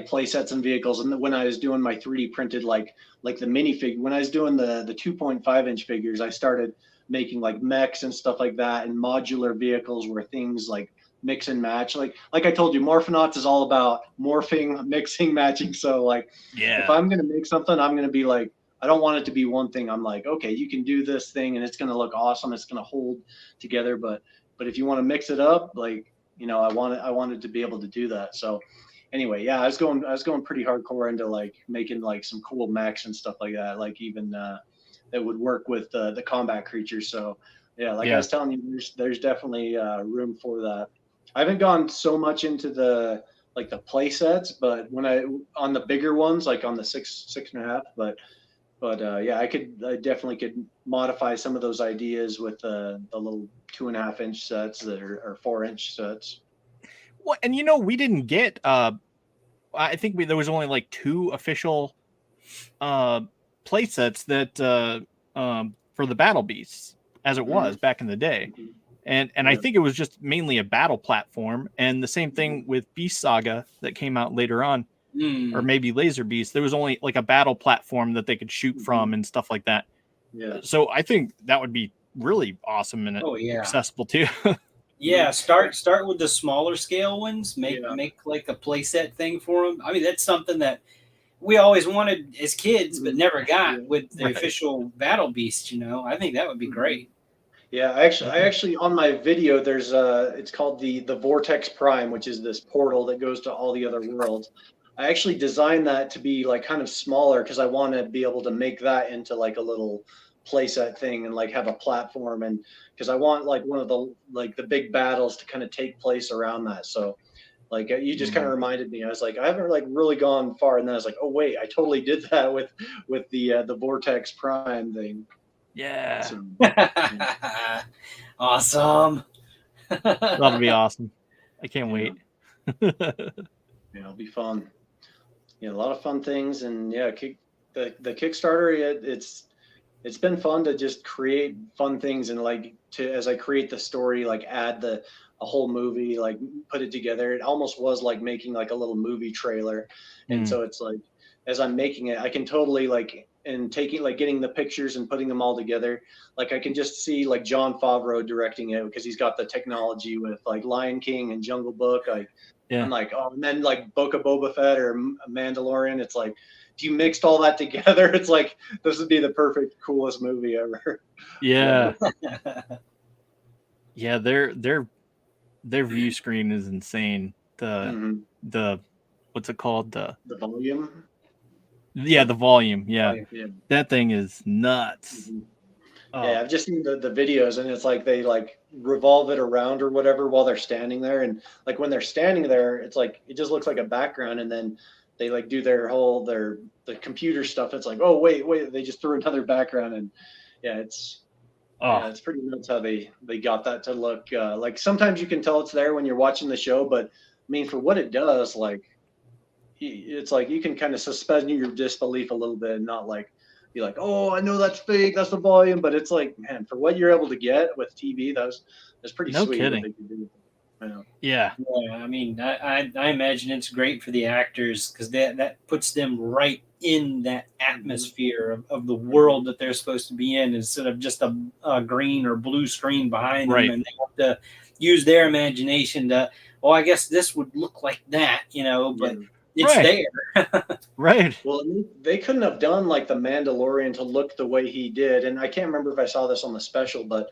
play sets and vehicles. And when I was doing my 3D printed like the minifig, when I was doing the 2.5 inch figures, I started making like mechs and stuff like that, and modular vehicles where things like mix and match. Like I told you, Morphonauts is all about morphing, mixing, matching. So like if I'm gonna make something, I'm gonna be like, I don't want it to be one thing. I'm like, okay, you can do this thing and it's going to look awesome. It's going to hold together. But if you want to mix it up, like, I wanted to be able to do that. So anyway, yeah, I was going pretty hardcore into like making like some cool mechs and stuff like that. Like even that would work with the combat creatures. So yeah, like I was telling you, there's definitely room for that. I haven't gone so much into the play sets, but on the bigger ones, like on the 6.5, but yeah, I definitely could modify some of those ideas with the little 2.5-inch sets that are 4-inch sets. Well, and we didn't get I think there was only like 2 official play sets that for the battle beasts as it was back in the day. And I think it was just mainly a battle platform, and the same thing with Beast Saga that came out later on, or maybe Laser Beast. There was only like a battle platform that they could shoot from and stuff like that. Yeah. So I think that would be really awesome and accessible too. Yeah, start with the smaller scale ones. Make like a playset thing for them. I mean, that's something that we always wanted as kids, but never got with the official Battle Beast. I think that would be great. Yeah, I actually on my video there's it's called the Vortex Prime, which is this portal that goes to all the other worlds. I actually designed that to be like kind of smaller because I want to be able to make that into like a little playset thing and like have a platform, and because I want like one of the big battles to kind of take place around that. So like you just kind of reminded me. I was like, I haven't like really gone far, and then I was like, oh wait, I totally did that with the Vortex Prime thing. Yeah. So, awesome. That'll be awesome. I can't wait. Yeah, it'll be fun. Yeah, a lot of fun things, and yeah, the Kickstarter. It's been fun to just create fun things, and like as I create the story, like add a whole movie, like put it together. It almost was like making like a little movie trailer, and so it's like as I'm making it, I can totally like and taking like getting the pictures and putting them all together. Like I can just see like Jon Favreau directing it because he's got the technology with like Lion King and Jungle Book. Like I'm like, oh, and then like Book of Boba Fett or Mandalorian. It's like if you mixed all that together, it's like this would be the perfect, coolest movie ever. Yeah. Yeah, their view screen is insane. The what's it called? The volume. Yeah, the volume. Yeah. That thing is nuts. Yeah, I've just seen the videos, and it's like they like revolve it around or whatever while they're standing there, and like when they're standing there, it's like it just looks like a background, and then they like do the computer stuff. It's like, oh wait, they just threw another background, and it's pretty nuts how they got that to look like. Sometimes you can tell it's there when you're watching the show, but I mean for what it does, like it's like you can kind of suspend your disbelief a little bit and not like be like, oh, I know that's fake, that's the volume, but it's like, man, for what you're able to get with TV, that's pretty sweet. Kidding. What they can do. Yeah. I mean, I imagine it's great for the actors because that puts them right in that atmosphere of the world that they're supposed to be in, instead of just a green or blue screen behind them, and they have to use their imagination to, well, I guess this would look like that, but it's there. Right. Well, they couldn't have done like the Mandalorian to look the way he did, and I can't remember if I saw this on the special, but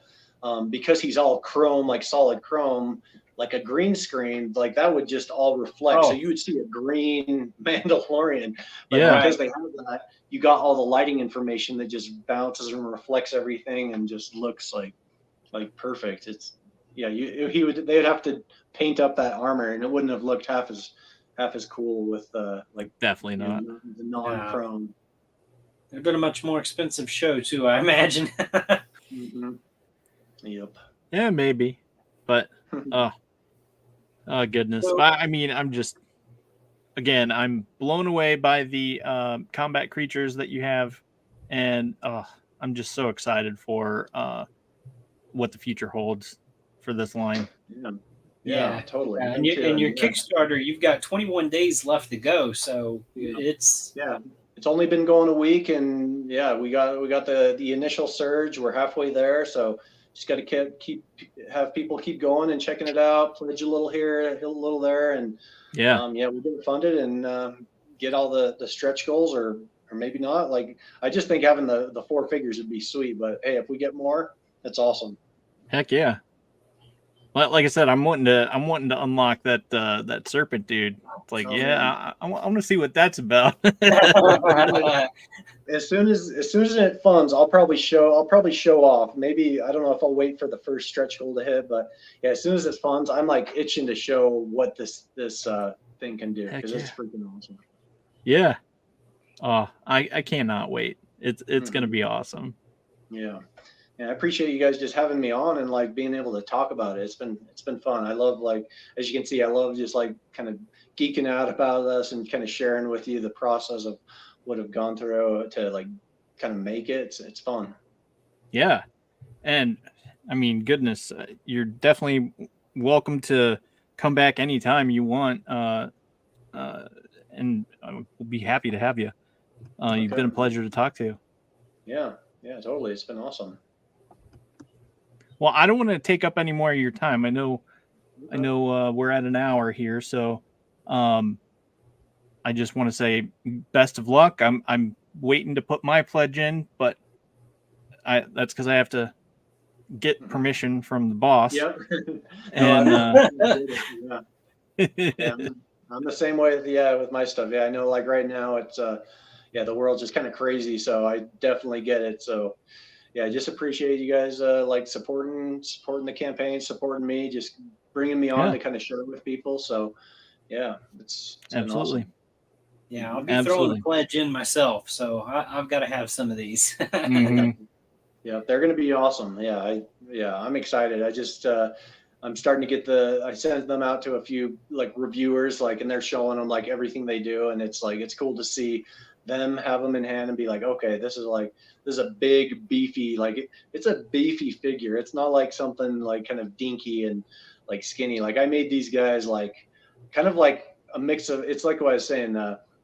because he's all chrome, like solid chrome, like a green screen, like that would just all reflect. So you would see a green Mandalorian. But because they have that, you got all the lighting information that just bounces and reflects everything and just looks like perfect. It's they'd have to paint up that armor, and it wouldn't have looked half as cool with like definitely not the non-chrome. It'd been a much more expensive show too, I imagine. Yep. Yeah, maybe, but oh goodness. I mean, I'm just again, I'm blown away by the combat creatures that you have, and I'm just so excited for what the future holds for this line. Yeah, totally. And your Kickstarter, you've got 21 days left to go, so it's only been going a week, and we got the initial surge. We're halfway there, so just got to have people keep going and checking it out, pledge a little here, a little there, and we get it funded and get all the stretch goals or or maybe not. Like, I just think having the 4 figures would be sweet. But hey, if we get more, that's awesome. Heck yeah. Well, like I said, I'm wanting to unlock that serpent dude. It's like, I want to see what that's about. As soon as it funds, I'll probably show off. Maybe, I don't know if I'll wait for the first stretch goal to hit, but yeah, as soon as it funds, I'm like itching to show what this thing can do, because it's freaking awesome. Yeah. Oh, I cannot wait. It's gonna be awesome. Yeah. And I appreciate you guys just having me on and like being able to talk about it. It's been fun. I love, like, as you can see, I love just like kind of geeking out about us and kind of sharing with you the process of what I've gone through to like kind of make it. It's fun. Yeah. And I mean, goodness, you're definitely welcome to come back anytime you want. And we'll be happy to have you. You've been a pleasure to talk to. Yeah, totally. It's been awesome. Well, I don't want to take up any more of your time. I know we're at an hour here, so I just want to say best of luck. I'm waiting to put my pledge in, but that's because I have to get permission from the boss. Yep. And I'm the same way with my stuff. Yeah, I know, like right now it's the world's just kind of crazy, so I definitely get it. So yeah, I just appreciate you guys like supporting the campaign, supporting me, just bringing me on to kind of share it with people. So yeah, it's absolutely awesome. Yeah, I'll be throwing the pledge in myself, so I've got to have some of these. Yeah, they're going to be awesome. Yeah, I'm excited. I just I'm starting to get I sent them out to a few like reviewers, like, and they're showing them like everything they do, and it's like, it's cool to see them have them in hand and be like, okay, this is a big beefy, like it's a beefy figure. It's not like something like kind of dinky and like skinny. Like, I made these guys like kind of like a mix of, it's like what I was saying,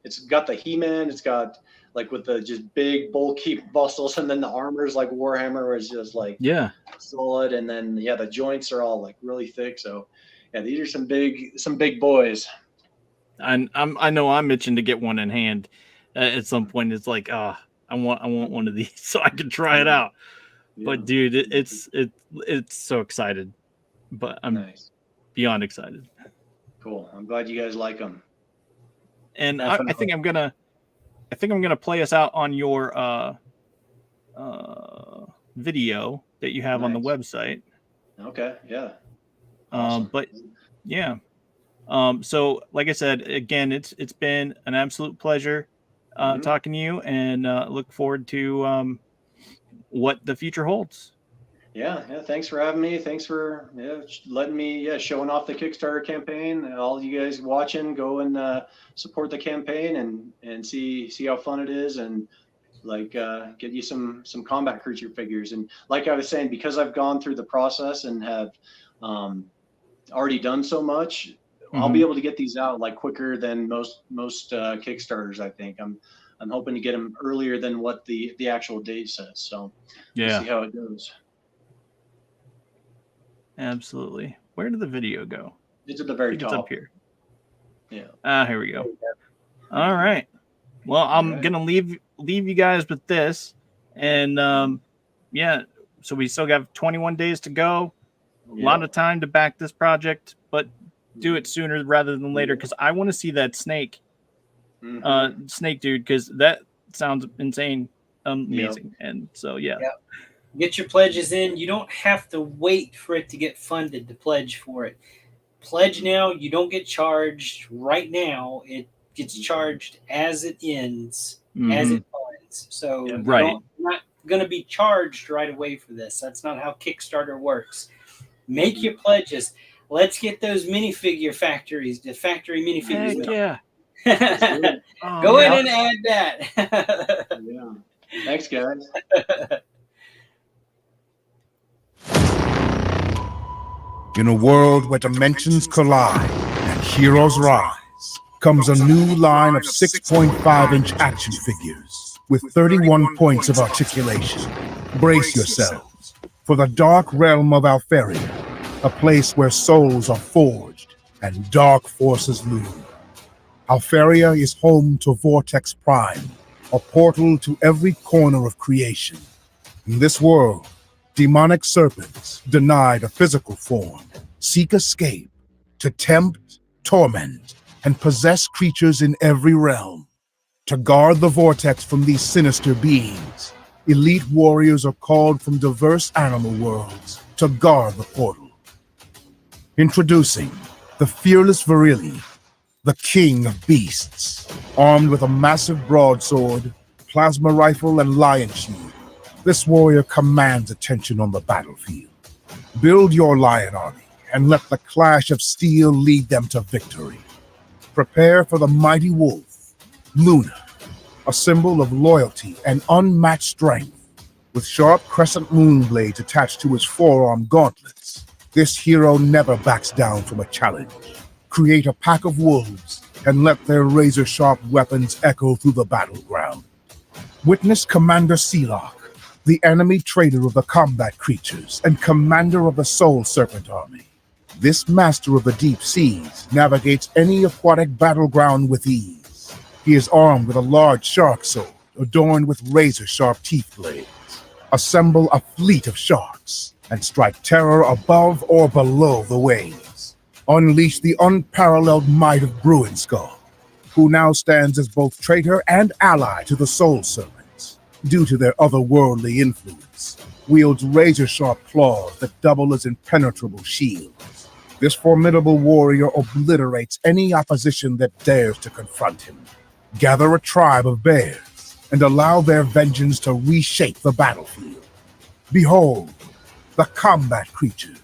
it's got the He-Man, it's got like with the just big bulky muscles, and then the armor's like Warhammer, was just like solid, and then the joints are all like really thick. So yeah, these are some big boys. And I know I'm itching to get one in hand at some point. It's like, I want one of these so I can try it out. Yeah. But dude, it's so excited. But I'm beyond excited. Cool. I'm glad you guys like them. And I think I'm gonna play us out on your video that you have on the website. Okay. Yeah. Awesome. But yeah. So like I said, again, it's been an absolute pleasure talking to you, and look forward to what the future holds. Yeah. Thanks for having me. Thanks for letting me showing off the Kickstarter campaign. All you guys watching, go and support the campaign and see how fun it is, and like get you some combat creature figures. And like I was saying, because I've gone through the process and have already done so much, I'll be able to get these out like quicker than most Kickstarters. I think I'm hoping to get them earlier than what the actual date says. So we'll see how it goes. Absolutely. Where did the video go? It's at the very top. It's up here. Yeah. Here we go. All right. Well, I'm gonna leave you guys with this, and so we still got 21 days to go. A lot of time to back this project, but do it sooner rather than later, because I want to see that snake dude, because that sounds insane, amazing. And so get your pledges in. You don't have to wait for it to get funded to pledge for it. Pledge now. You don't get charged right now. It gets charged as it ends, as it funds. So you're not going to be charged right away for this. That's not how Kickstarter works. Make your pledges. Let's get those minifigure factories, the factory minifigures. Go in and add that. Thanks, guys. In a world where dimensions collide and heroes rise, comes a new line of 6.5-inch action figures with 31 points of articulation. Brace yourselves for the dark realm of Alferia, a place where souls are forged and dark forces loom. Alferia is home to Vortex Prime, a portal to every corner of creation. In this world, demonic serpents, denied a physical form, seek escape to tempt, torment, and possess creatures in every realm. To guard the vortex from these sinister beings, elite warriors are called from diverse animal worlds to guard the portal. Introducing the fearless Virili, the king of beasts. Armed with a massive broadsword, plasma rifle, and lion shield, this warrior commands attention on the battlefield. Build your lion army and let the clash of steel lead them to victory. Prepare for the mighty wolf, Luna, a symbol of loyalty and unmatched strength. With sharp crescent moon blades attached to his forearm gauntlets, this hero never backs down from a challenge. Create a pack of wolves and let their razor-sharp weapons echo through the battleground. Witness Commander Sealock, the enemy trader of the combat creatures and commander of the Soul Serpent Army. This master of the deep seas navigates any aquatic battleground with ease. He is armed with a large shark sword adorned with razor-sharp teeth blades. Assemble a fleet of sharks and strike terror above or below the waves. Unleash the unparalleled might of Bruin Skull, who now stands as both traitor and ally to the Soul Serpents, due to their otherworldly influence. Wields razor-sharp claws that double as impenetrable shields. This formidable warrior obliterates any opposition that dares to confront him. Gather a tribe of bears and allow their vengeance to reshape the battlefield. Behold, the combat creatures,